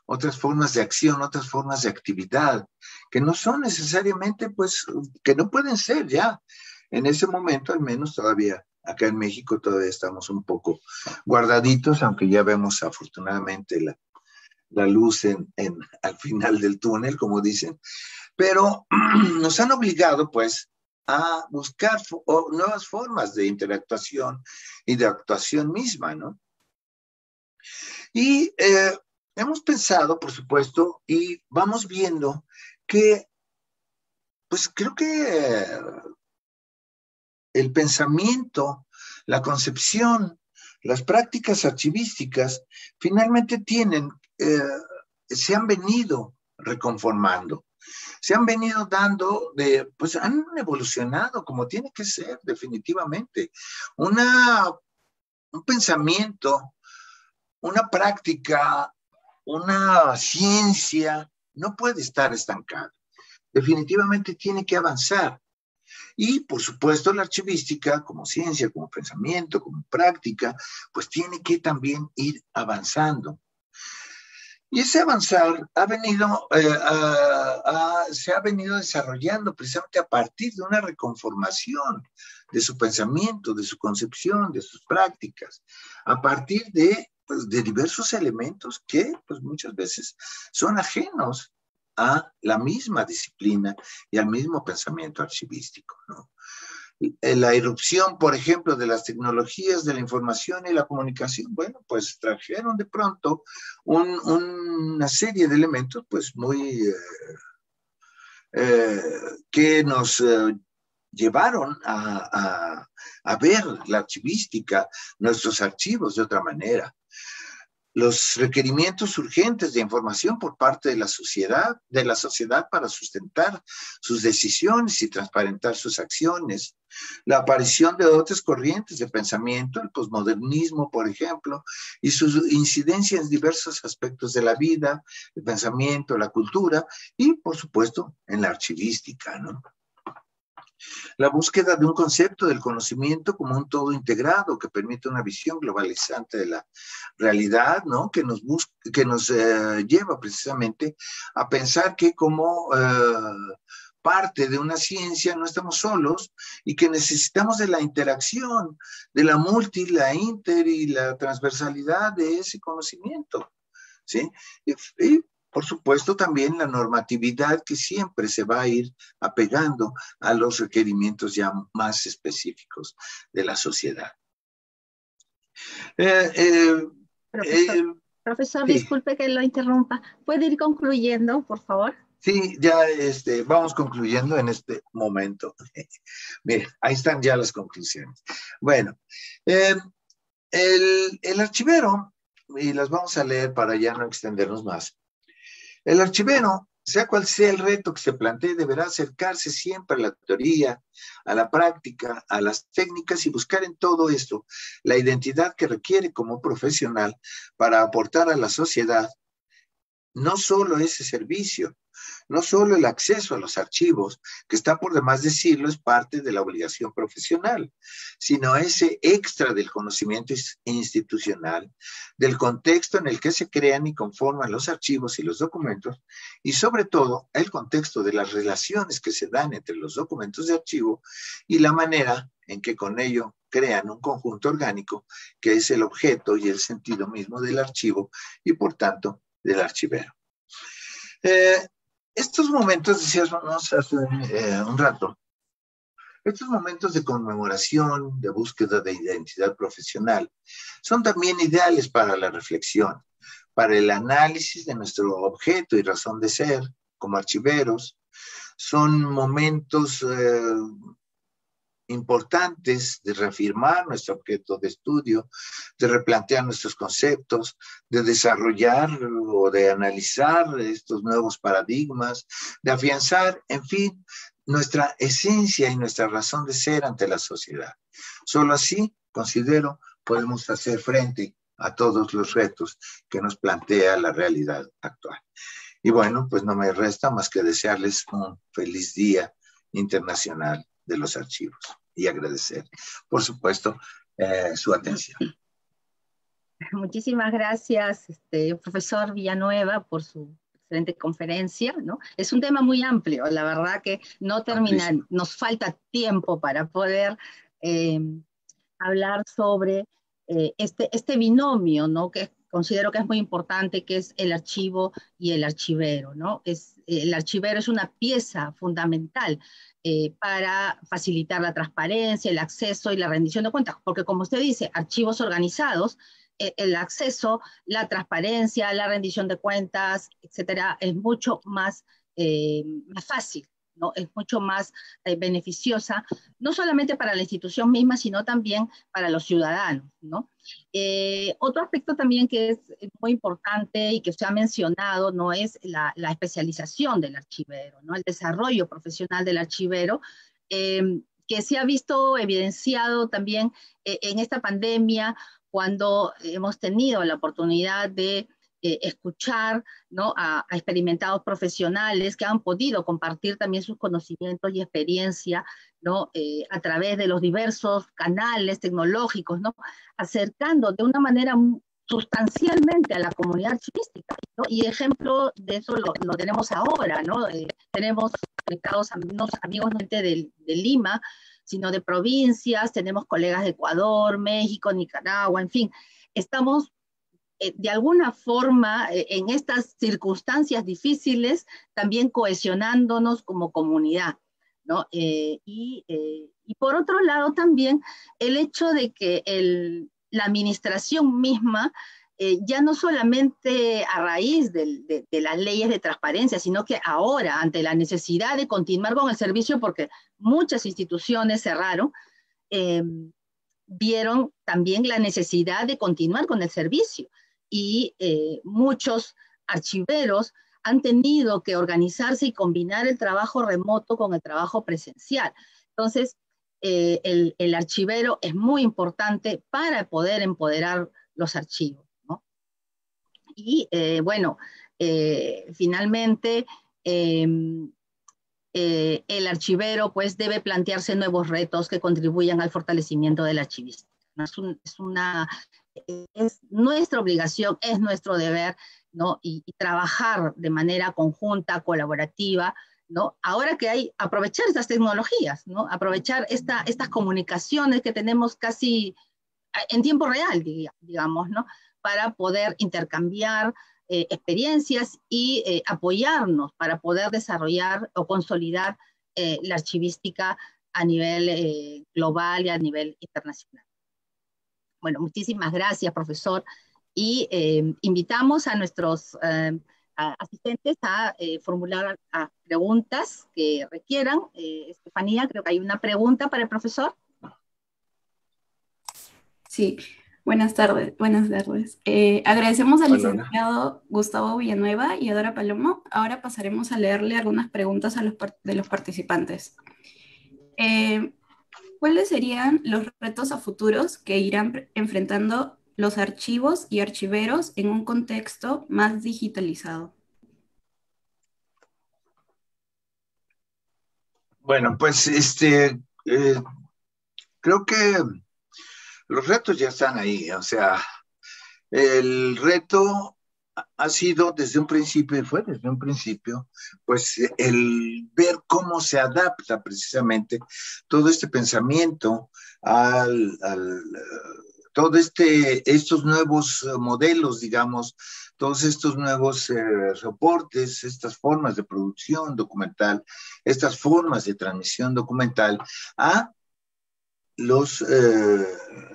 otras formas de acción, otras formas de actividad, que no son necesariamente, pues, que no pueden ser ya. En ese momento, al menos todavía, acá en México todavía estamos un poco guardaditos, aunque ya vemos afortunadamente la luz al final del túnel, como dicen, pero nos han obligado, pues, a buscar nuevas formas de interactuación y de actuación misma, ¿no? Y hemos pensado, por supuesto, y vamos viendo que, pues creo que el pensamiento, la concepción, las prácticas archivísticas, finalmente se han venido reconformando, se han venido pues han evolucionado como tiene que ser, definitivamente. Un pensamiento, una práctica, una ciencia no puede estar estancada. Definitivamente tiene que avanzar. Y, por supuesto, la archivística, como ciencia, como pensamiento, como práctica, pues tiene que también ir avanzando. Y ese avanzar se ha venido desarrollando precisamente a partir de una reconformación de su pensamiento, de su concepción, de sus prácticas, a partir pues, de diversos elementos que pues, muchas veces son ajenos a la misma disciplina y al mismo pensamiento archivístico, ¿no? La irrupción, por ejemplo, de las tecnologías de la información y la comunicación, bueno, pues trajeron de pronto una serie de elementos, pues muy, que nos llevaron a ver la archivística, nuestros archivos de otra manera. Los requerimientos urgentes de información por parte de la sociedad para sustentar sus decisiones y transparentar sus acciones, la aparición de otras corrientes de pensamiento, el posmodernismo, por ejemplo, y su incidencia en diversos aspectos de la vida, el pensamiento, la cultura y, por supuesto, en la archivística, ¿no? La búsqueda de un concepto del conocimiento como un todo integrado que permite una visión globalizante de la realidad, ¿no? Que nos lleva precisamente a pensar que como parte de una ciencia no estamos solos y que necesitamos de la interacción, de la la inter y la transversalidad de ese conocimiento, ¿sí? Y por supuesto, también la normatividad que siempre se va a ir apegando a los requerimientos ya más específicos de la sociedad. Profesor, Sí. Disculpe que lo interrumpa. ¿Puede ir concluyendo, por favor? Sí, ya vamos concluyendo en este momento. Mire, ahí están ya las conclusiones. Bueno, el archivero, y las vamos a leer para ya no extendernos más. El archivero, sea cual sea el reto que se plantee, deberá acercarse siempre a la teoría, a la práctica, a las técnicas y buscar en todo esto la identidad que requiere como profesional para aportar a la sociedad no solo ese servicio, no solo el acceso a los archivos, que está por demás decirlo, es parte de la obligación profesional, sino ese extra del conocimiento institucional, del contexto en el que se crean y conforman los archivos y los documentos, y sobre todo el contexto de las relaciones que se dan entre los documentos de archivo y la manera en que con ello crean un conjunto orgánico que es el objeto y el sentido mismo del archivo y por tanto del archivero. Estos momentos, decíamos hace un rato, Estos momentos de conmemoración, de búsqueda de identidad profesional, son también ideales para la reflexión, para el análisis de nuestro objeto y razón de ser como archiveros. Son momentos importantes de reafirmar nuestro objeto de estudio, de replantear nuestros conceptos, de desarrollar o de analizar estos nuevos paradigmas, de afianzar, en fin, nuestra esencia y nuestra razón de ser ante la sociedad. Solo así, considero, podemos hacer frente a todos los retos que nos plantea la realidad actual. Y bueno, pues no me resta más que desearles un feliz Día Internacional de los Archivos y agradecer, por supuesto, su atención. Muchísimas gracias, profesor Villanueva, por su excelente conferencia, ¿no? Es un tema muy amplio, la verdad que no termina, nos falta tiempo para poder hablar sobre este binomio, ¿no? Que considero que es muy importante, que es el archivo y el archivero, ¿no? El archivero es una pieza fundamental para facilitar la transparencia, el acceso y la rendición de cuentas, porque como usted dice, archivos organizados, el acceso, la transparencia, la rendición de cuentas, etcétera, es mucho más fácil, ¿no? Es mucho más beneficiosa, no solamente para la institución misma, sino también para los ciudadanos, ¿no? Otro aspecto también que es muy importante y que se ha mencionado, ¿no? Es la especialización del archivero, ¿no? El desarrollo profesional del archivero, que se ha visto evidenciado también en esta pandemia, cuando hemos tenido la oportunidad de escuchar, ¿no? a experimentados profesionales que han podido compartir también sus conocimientos y experiencia, ¿no? A través de los diversos canales tecnológicos, ¿no? Acercando de una manera sustancialmente a la comunidad archivística, ¿no? Y ejemplo de eso lo tenemos ahora, ¿no? Tenemos conectados a unos amigos no de Lima, sino de provincias, tenemos colegas de Ecuador, México, Nicaragua, en fin, estamos de alguna forma en estas circunstancias difíciles también cohesionándonos como comunidad, ¿no? Y por otro lado también el hecho de que la administración misma ya no solamente a raíz de las leyes de transparencia, sino que ahora, ante la necesidad de continuar con el servicio, porque muchas instituciones cerraron, vieron también la necesidad de continuar con el servicio. Y muchos archiveros han tenido que organizarse y combinar el trabajo remoto con el trabajo presencial. Entonces, el archivero es muy importante para poder empoderar los archivos, ¿no? Y bueno, finalmente, el archivero pues debe plantearse nuevos retos que contribuyan al fortalecimiento del archivista, ¿no? Es nuestra obligación, es nuestro deber, ¿no? Y trabajar de manera conjunta, colaborativa, ¿no? Ahora que hay, aprovechar estas tecnologías, ¿no? Aprovechar estas comunicaciones que tenemos casi en tiempo real, digamos, ¿no? Para poder intercambiar experiencias y apoyarnos para poder desarrollar o consolidar la archivística a nivel global y a nivel internacional. Bueno, muchísimas gracias, profesor. Y invitamos a nuestros asistentes a formular preguntas que requieran. Estefanía, creo que hay una pregunta para el profesor. Sí, buenas tardes. Agradecemos al licenciado Gustavo Villanueva y a Dora Palomo. Ahora pasaremos a leerle algunas preguntas de los participantes. ¿Cuáles serían los retos a futuros que irán enfrentando los archivos y archiveros en un contexto más digitalizado? Bueno, pues creo que los retos ya están ahí. O sea, el reto ha sido desde un principio, y fue desde un principio, pues el ver cómo se adapta precisamente todo este pensamiento todos estos nuevos modelos, digamos, todos estos nuevos soportes, estas formas de producción documental, estas formas de transmisión documental a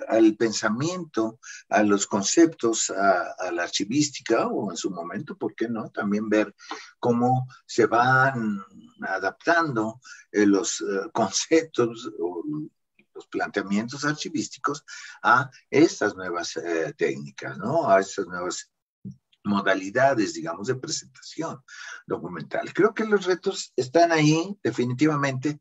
al pensamiento, a los conceptos, a la archivística, o en su momento, ¿por qué no? También ver cómo se van adaptando los conceptos o los planteamientos archivísticos a estas nuevas técnicas, ¿no? A estas nuevas modalidades, digamos, de presentación documental. Creo que los retos están ahí, definitivamente.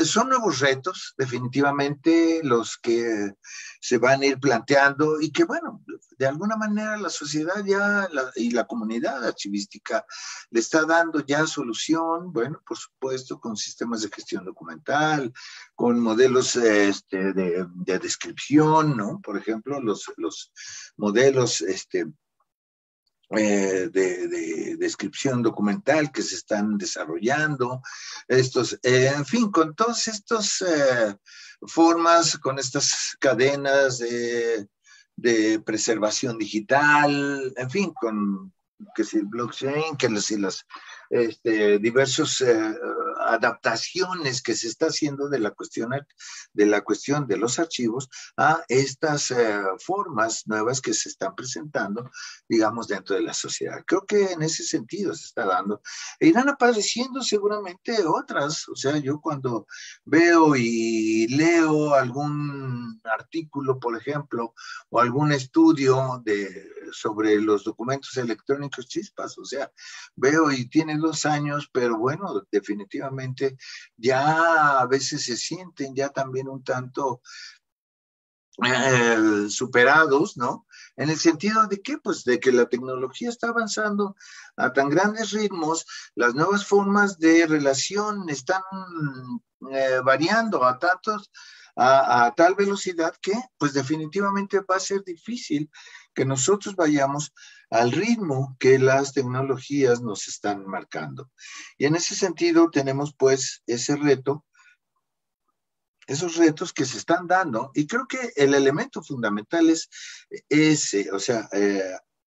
Son nuevos retos, definitivamente, los que se van a ir planteando y que, bueno, de alguna manera la sociedad ya y la comunidad archivística le está dando ya solución, bueno, por supuesto, con sistemas de gestión documental, con modelos de descripción, ¿no? Por ejemplo, los modelos de descripción documental que se están desarrollando, en fin, con todas estas formas, con estas cadenas de preservación digital, en fin, con que si el blockchain, que las diversas adaptaciones que se está haciendo de la cuestión de los archivos a estas formas nuevas que se están presentando, digamos, dentro de la sociedad. Creo que en ese sentido se está dando. E irán apareciendo seguramente otras. O sea, yo cuando veo y leo algún artículo, por ejemplo, o algún estudio sobre los documentos electrónicos chispas, o sea, veo y tiene 2 años, pero bueno, definitivamente ya a veces se sienten ya también un tanto superados, ¿no? En el sentido de que, pues, de que la tecnología está avanzando a tan grandes ritmos, las nuevas formas de relación están variando a tal velocidad que, pues, definitivamente va a ser difícil que nosotros vayamos al ritmo que las tecnologías nos están marcando. Y en ese sentido tenemos, pues, ese reto, esos retos que se están dando, y creo que el elemento fundamental es ese, o sea,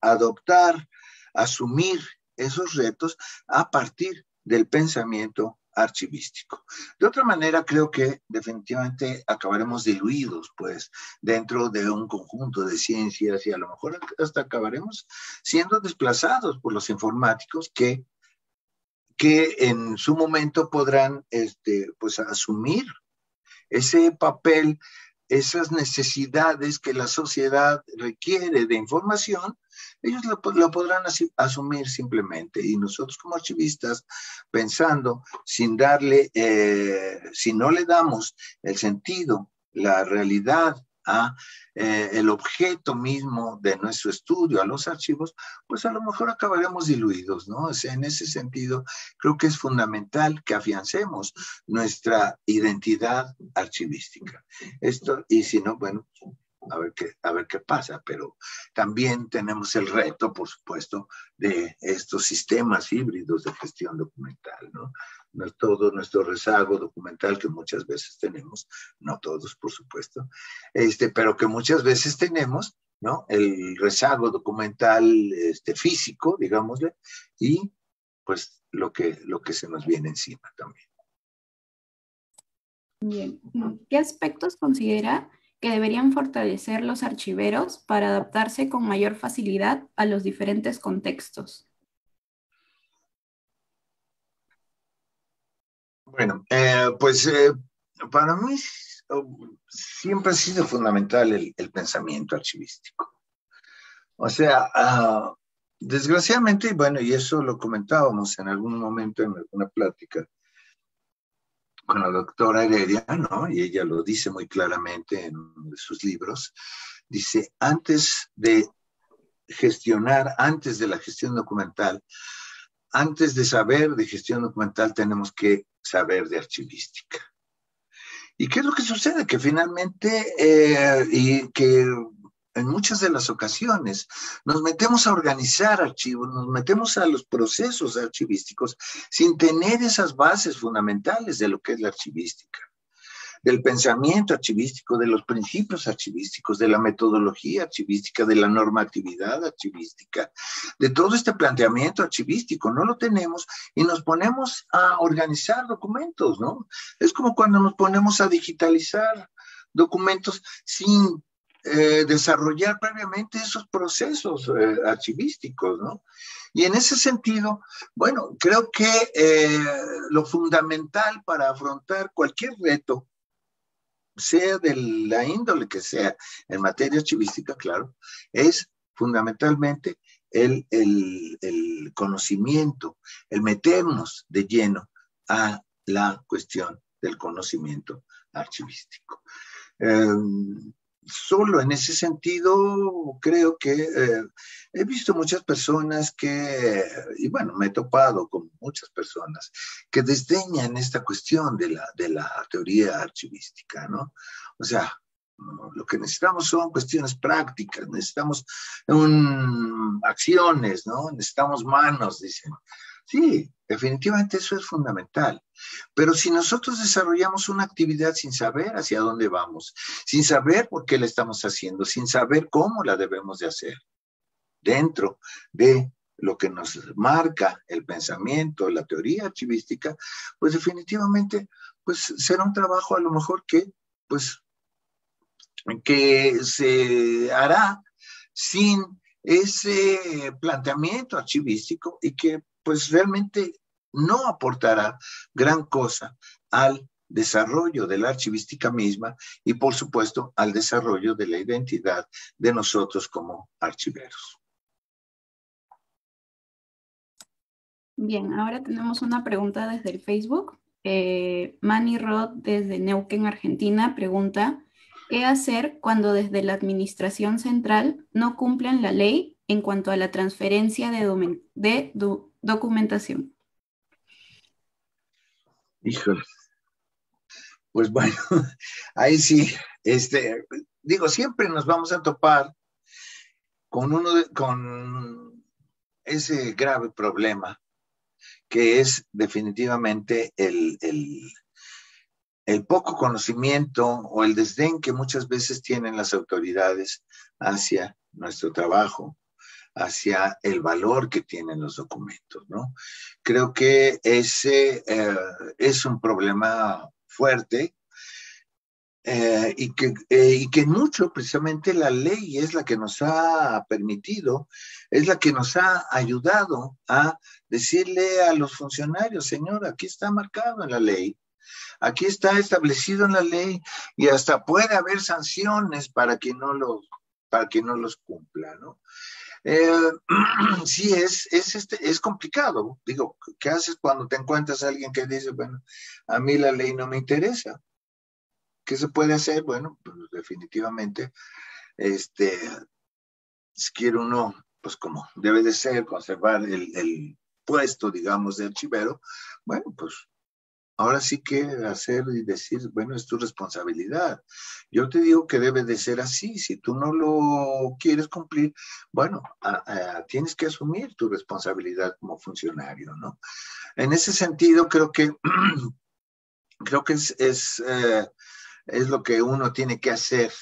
adoptar, asumir esos retos a partir del pensamiento archivístico. De otra manera, creo que definitivamente acabaremos diluidos, pues, dentro de un conjunto de ciencias y a lo mejor hasta acabaremos siendo desplazados por los informáticos que en su momento podrán, pues, asumir ese papel, esas necesidades que la sociedad requiere de información, ellos lo podrán asumir simplemente. Y nosotros como archivistas, pensando, si no le damos el sentido, la realidad a el objeto mismo de nuestro estudio, a los archivos, pues a lo mejor acabaremos diluidos, ¿no? O sea, en ese sentido, creo que es fundamental que afiancemos nuestra identidad archivística. Y si no, bueno, a ver qué pasa, pero también tenemos el reto, por supuesto, de estos sistemas híbridos de gestión documental, ¿no? No es todo nuestro rezago documental que muchas veces tenemos, no todos, por supuesto, pero que muchas veces tenemos, ¿no? El rezago documental físico, digámosle, y pues lo que se nos viene encima también. Bien, ¿qué aspectos considera que deberían fortalecer los archiveros para adaptarse con mayor facilidad a los diferentes contextos? Bueno, pues para mí siempre ha sido fundamental el pensamiento archivístico. O sea, desgraciadamente, y bueno, y eso lo comentábamos en algún momento en alguna plática con la doctora Heredia, ¿no? Y ella lo dice muy claramente en uno de sus libros, dice, antes de la gestión documental, antes de saber de gestión documental, tenemos que saber de archivística. ¿Y qué es lo que sucede? Que finalmente, y que en muchas de las ocasiones, nos metemos a organizar archivos, nos metemos a los procesos archivísticos sin tener esas bases fundamentales de lo que es la archivística. del pensamiento archivístico, de los principios archivísticos, de la metodología archivística, de la normatividad archivística, de todo este planteamiento archivístico. No lo tenemos y nos ponemos a organizar documentos, ¿no? Es como cuando nos ponemos a digitalizar documentos sin desarrollar previamente esos procesos archivísticos, ¿no? Y en ese sentido, bueno, creo que lo fundamental para afrontar cualquier reto, sea de la índole que sea, en materia archivística, claro, es fundamentalmente el conocimiento, el meternos de lleno a la cuestión del conocimiento archivístico. Solo en ese sentido creo que he visto muchas personas y bueno, me he topado con muchas personas que desdeñan esta cuestión de la teoría archivística, ¿no? O sea, lo que necesitamos son cuestiones prácticas, necesitamos acciones, ¿no? Necesitamos manos, dicen. Sí, definitivamente eso es fundamental. Pero si nosotros desarrollamos una actividad sin saber hacia dónde vamos, sin saber por qué la estamos haciendo, sin saber cómo la debemos de hacer, dentro de lo que nos marca el pensamiento, la teoría archivística, pues definitivamente pues será un trabajo a lo mejor que se hará sin ese planteamiento archivístico y que pues realmente no aportará gran cosa al desarrollo de la archivística misma y por supuesto al desarrollo de la identidad de nosotros como archiveros. Bien, ahora tenemos una pregunta desde el Facebook. Manny Rod desde Neuquén, Argentina, pregunta: ¿qué hacer cuando desde la administración central no cumplen la ley en cuanto a la transferencia de documentación? Híjole. Pues bueno, ahí sí, digo, siempre nos vamos a topar con ese grave problema que es definitivamente el poco conocimiento o el desdén que muchas veces tienen las autoridades hacia nuestro trabajo, hacia el valor que tienen los documentos, ¿no? Creo que ese es un problema fuerte y que mucho precisamente la ley es la que nos ha permitido, es la que nos ha ayudado a decirle a los funcionarios: señor, aquí está marcado en la ley, aquí está establecido en la ley y hasta puede haber sanciones para que no los cumpla, ¿no? Sí, es complicado. Digo, ¿qué haces cuando te encuentras a alguien que dice, bueno, a mí la ley no me interesa? ¿Qué se puede hacer? Bueno, pues definitivamente, si quiere uno, pues como debe de ser, conservar el puesto, digamos, de archivero, bueno, pues ahora sí que hacer y decir, bueno, es tu responsabilidad. Yo te digo que debe de ser así. Si tú no lo quieres cumplir, bueno, tienes que asumir tu responsabilidad como funcionario, ¿no? En ese sentido, creo que es lo que uno tiene que hacer.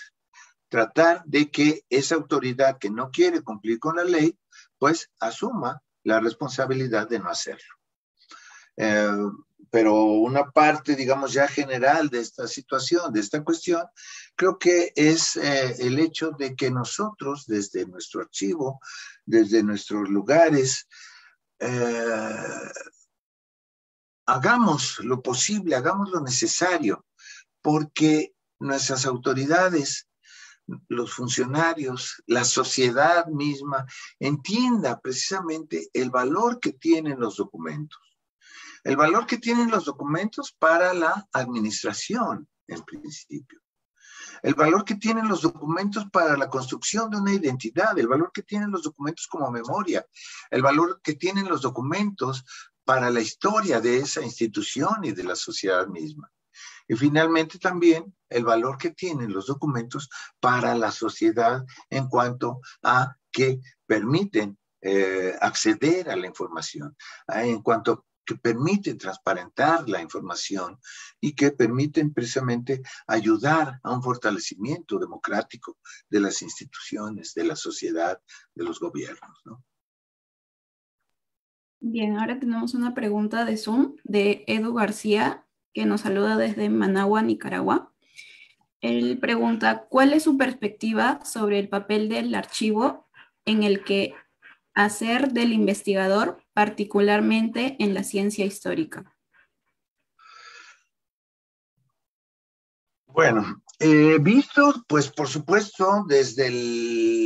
Tratar de que esa autoridad que no quiere cumplir con la ley, pues asuma la responsabilidad de no hacerlo. Pero una parte, digamos, ya general de esta situación, de esta cuestión, creo que es el hecho de que nosotros, desde nuestro archivo, desde nuestros lugares, hagamos lo posible, hagamos lo necesario, porque nuestras autoridades, los funcionarios, la sociedad misma, entienda precisamente el valor que tienen los documentos. El valor que tienen los documentos para la administración, en principio. El valor que tienen los documentos para la construcción de una identidad, el valor que tienen los documentos como memoria, el valor que tienen los documentos para la historia de esa institución y de la sociedad misma. Y finalmente también el valor que tienen los documentos para la sociedad en cuanto a que permiten acceder a la información, en cuanto que permiten transparentar la información y que permiten precisamente ayudar a un fortalecimiento democrático de las instituciones, de la sociedad, de los gobiernos, ¿no? Bien, ahora tenemos una pregunta de Zoom de Edu García, que nos saluda desde Managua, Nicaragua. Él pregunta, ¿cuál es su perspectiva sobre el papel del archivo en el que hacer del investigador, particularmente en la ciencia histórica? Bueno, visto, pues por supuesto, desde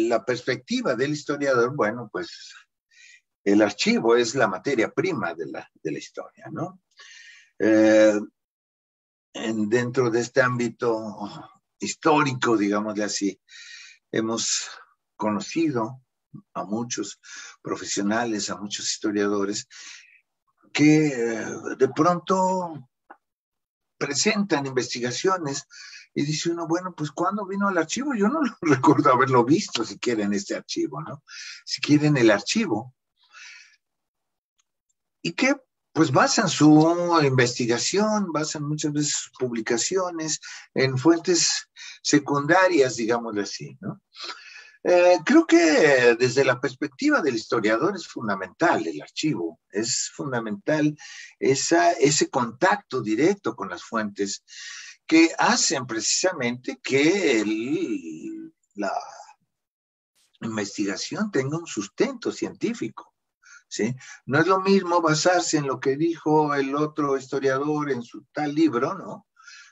la perspectiva del historiador, bueno, pues el archivo es la materia prima de la historia, ¿no? Dentro de este ámbito histórico, digámosle así, hemos conocido a muchos profesionales, a muchos historiadores, que de pronto presentan investigaciones y dice uno, bueno, pues ¿cuándo vino el archivo? Yo no recuerdo haberlo visto siquiera en este archivo, ¿no? Siquiera en el archivo. Y que pues basan su investigación, basan muchas veces sus publicaciones en fuentes secundarias, digámoslo así, ¿no? Creo que desde la perspectiva del historiador es fundamental el archivo, es fundamental ese contacto directo con las fuentes que hacen precisamente que la investigación tenga un sustento científico, ¿sí? No es lo mismo basarse en lo que dijo el otro historiador en su tal libro, ¿no?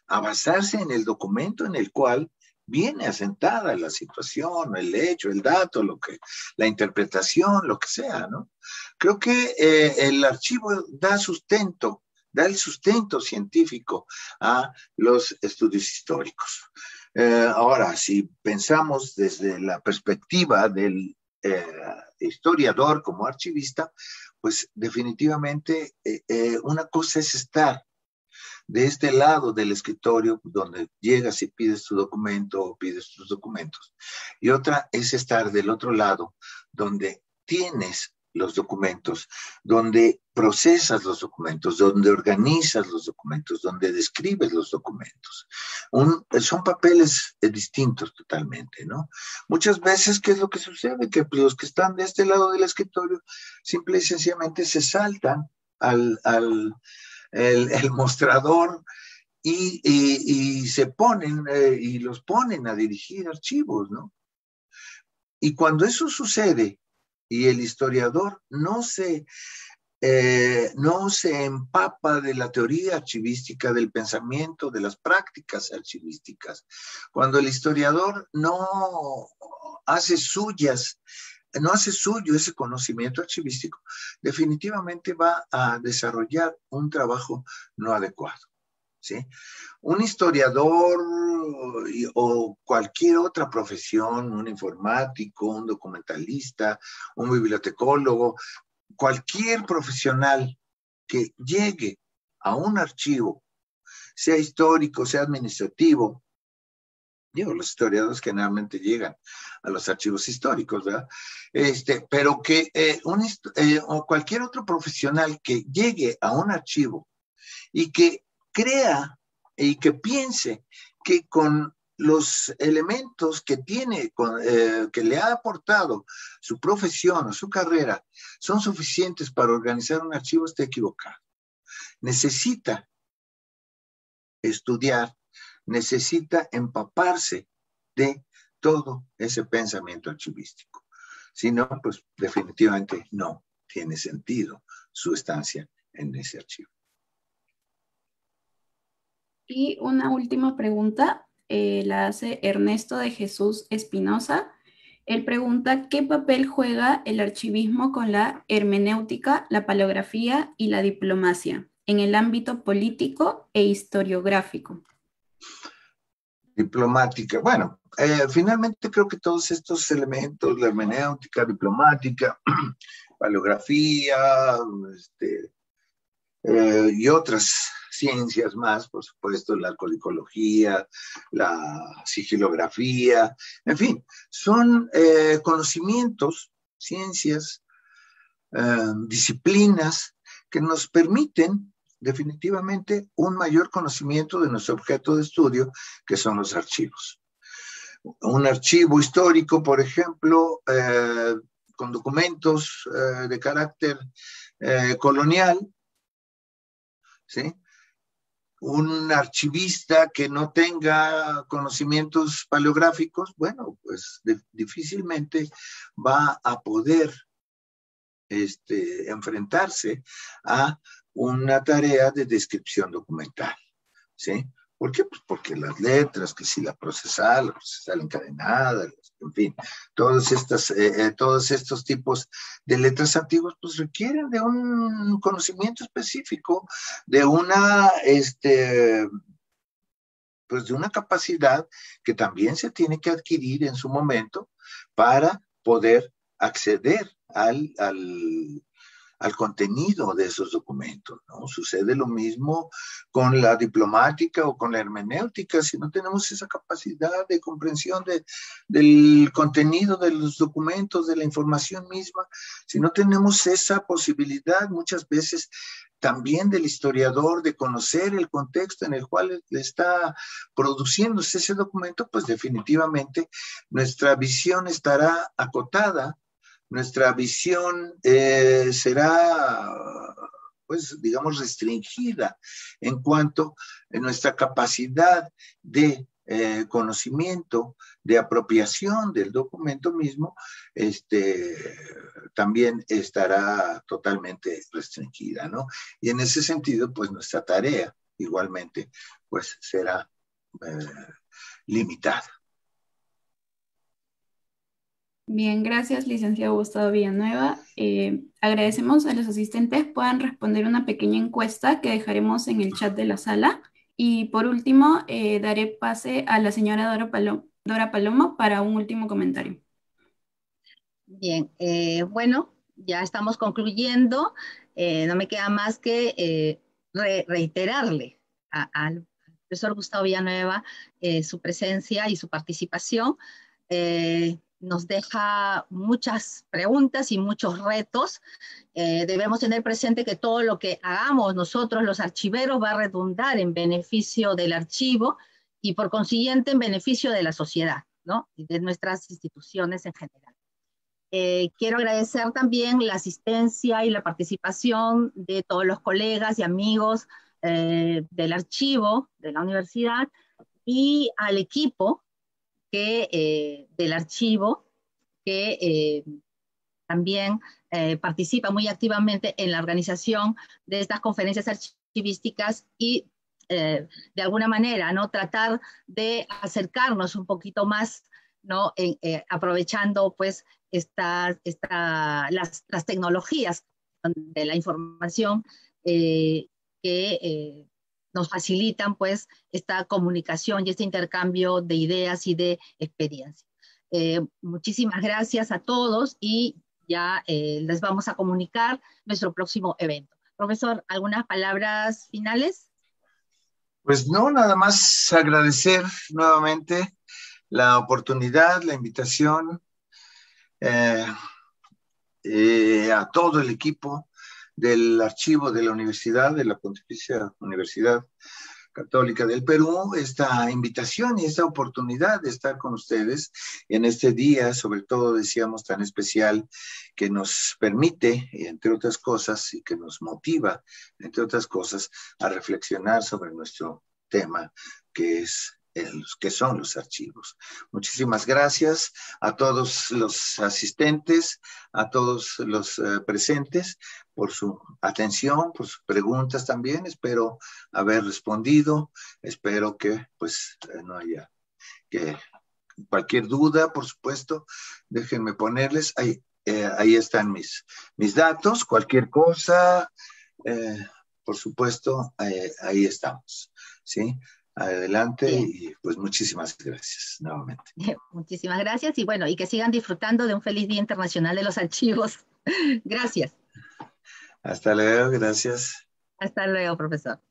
A basarse en el documento en el cual viene asentada la situación, el hecho, el dato, la interpretación, lo que sea, ¿no? Creo que el archivo da el sustento científico a los estudios históricos. Ahora, si pensamos desde la perspectiva del historiador como archivista, pues definitivamente una cosa es estar de este lado del escritorio, donde llegas y pides tu documento o pides tus documentos. Y otra es estar del otro lado, donde tienes los documentos, donde procesas los documentos, donde organizas los documentos, donde describes los documentos. Son papeles distintos totalmente, ¿no? Muchas veces, ¿qué es lo que sucede? Que los que están de este lado del escritorio simple y sencillamente se saltan el mostrador y se ponen y los ponen a dirigir archivos, ¿no? Y cuando eso sucede y el historiador no se empapa de la teoría archivística, del pensamiento, de las prácticas archivísticas, cuando el historiador no hace suyo ese conocimiento archivístico, definitivamente va a desarrollar un trabajo no adecuado, ¿sí? Un historiador o cualquier otra profesión, un informático, un documentalista, un bibliotecólogo, cualquier profesional que llegue a un archivo, sea histórico, sea administrativo, los historiadores generalmente llegan a los archivos históricos, ¿verdad? Pero que o cualquier otro profesional que llegue a un archivo y que crea y que piense que con los elementos que tiene, que le ha aportado su profesión o su carrera, son suficientes para organizar un archivo, está equivocado. Necesita estudiar, necesita empaparse de todo ese pensamiento archivístico. Si no, pues definitivamente no tiene sentido su estancia en ese archivo. Y una última pregunta la hace Ernesto de Jesús Espinosa. Él pregunta, ¿qué papel juega el archivismo con la hermenéutica, la paleografía y la diplomacia en el ámbito político e historiográfico? Diplomática, bueno, finalmente creo que todos estos elementos, la hermenéutica, diplomática, paleografía, y otras ciencias más, por supuesto, la codicología, la sigilografía, en fin, son conocimientos, ciencias, disciplinas que nos permiten definitivamente un mayor conocimiento de nuestro objeto de estudio, que son los archivos. Un archivo histórico, por ejemplo, con documentos de carácter colonial, ¿sí? Un archivista que no tenga conocimientos paleográficos, bueno, pues difícilmente va a poder enfrentarse a una tarea de descripción documental, ¿sí? ¿Por qué? Pues porque las letras, que si la procesal encadenada, en fin, todos estos tipos de letras antiguas, pues requieren de un conocimiento específico, de una, pues de una capacidad que también se tiene que adquirir en su momento para poder acceder al contenido de esos documentos, ¿no? Sucede lo mismo con la diplomática o con la hermenéutica. Si no tenemos esa capacidad de comprensión del contenido de los documentos, de la información misma, si no tenemos esa posibilidad muchas veces también del historiador de conocer el contexto en el cual le está produciéndose ese documento, pues definitivamente nuestra visión estará acotada. Nuestra visión será, pues, digamos, restringida en cuanto a nuestra capacidad de conocimiento, de apropiación del documento mismo, también estará totalmente restringida, ¿no? Y en ese sentido, pues, nuestra tarea igualmente, pues, será limitada. Bien, gracias, licenciado Gustavo Villanueva. Agradecemos a los asistentes puedan responder una pequeña encuesta que dejaremos en el chat de la sala. Y por último, daré pase a la señora Dora Palomo para un último comentario. Bien, bueno, ya estamos concluyendo. No me queda más que reiterarle al profesor Gustavo Villanueva su presencia y su participación. Nos deja muchas preguntas y muchos retos. Debemos tener presente que todo lo que hagamos nosotros, los archiveros, va a redundar en beneficio del archivo y por consiguiente en beneficio de la sociedad, ¿no? Y de nuestras instituciones en general. Quiero agradecer también la asistencia y la participación de todos los colegas y amigos del archivo de la universidad y al equipo del archivo que también participa muy activamente en la organización de estas conferencias archivísticas y de alguna manera, ¿no? Tratar de acercarnos un poquito más, ¿no? Aprovechando pues las tecnologías de la información que nos facilitan pues esta comunicación y este intercambio de ideas y de experiencias. Muchísimas gracias a todos y ya les vamos a comunicar nuestro próximo evento. Profesor, ¿algunas palabras finales? Pues no, nada más agradecer nuevamente la oportunidad, la invitación a todo el equipo del archivo de la universidad, de la Pontificia Universidad Católica del Perú, esta invitación y esta oportunidad de estar con ustedes en este día, sobre todo decíamos tan especial, que nos permite, entre otras cosas, y que nos motiva, entre otras cosas, a reflexionar sobre nuestro tema, que son los archivos. Muchísimas gracias a todos los asistentes, a todos los presentes por su atención, por sus preguntas también. Espero haber respondido. Espero que pues no haya cualquier duda, por supuesto. Déjenme ponerles ahí están mis datos. Cualquier cosa, por supuesto, ahí estamos, ¿sí? Adelante. Bien. Y pues muchísimas gracias nuevamente. Muchísimas gracias y bueno, y que sigan disfrutando de un feliz Día Internacional de los Archivos. Gracias. Hasta luego, gracias. Hasta luego, profesor.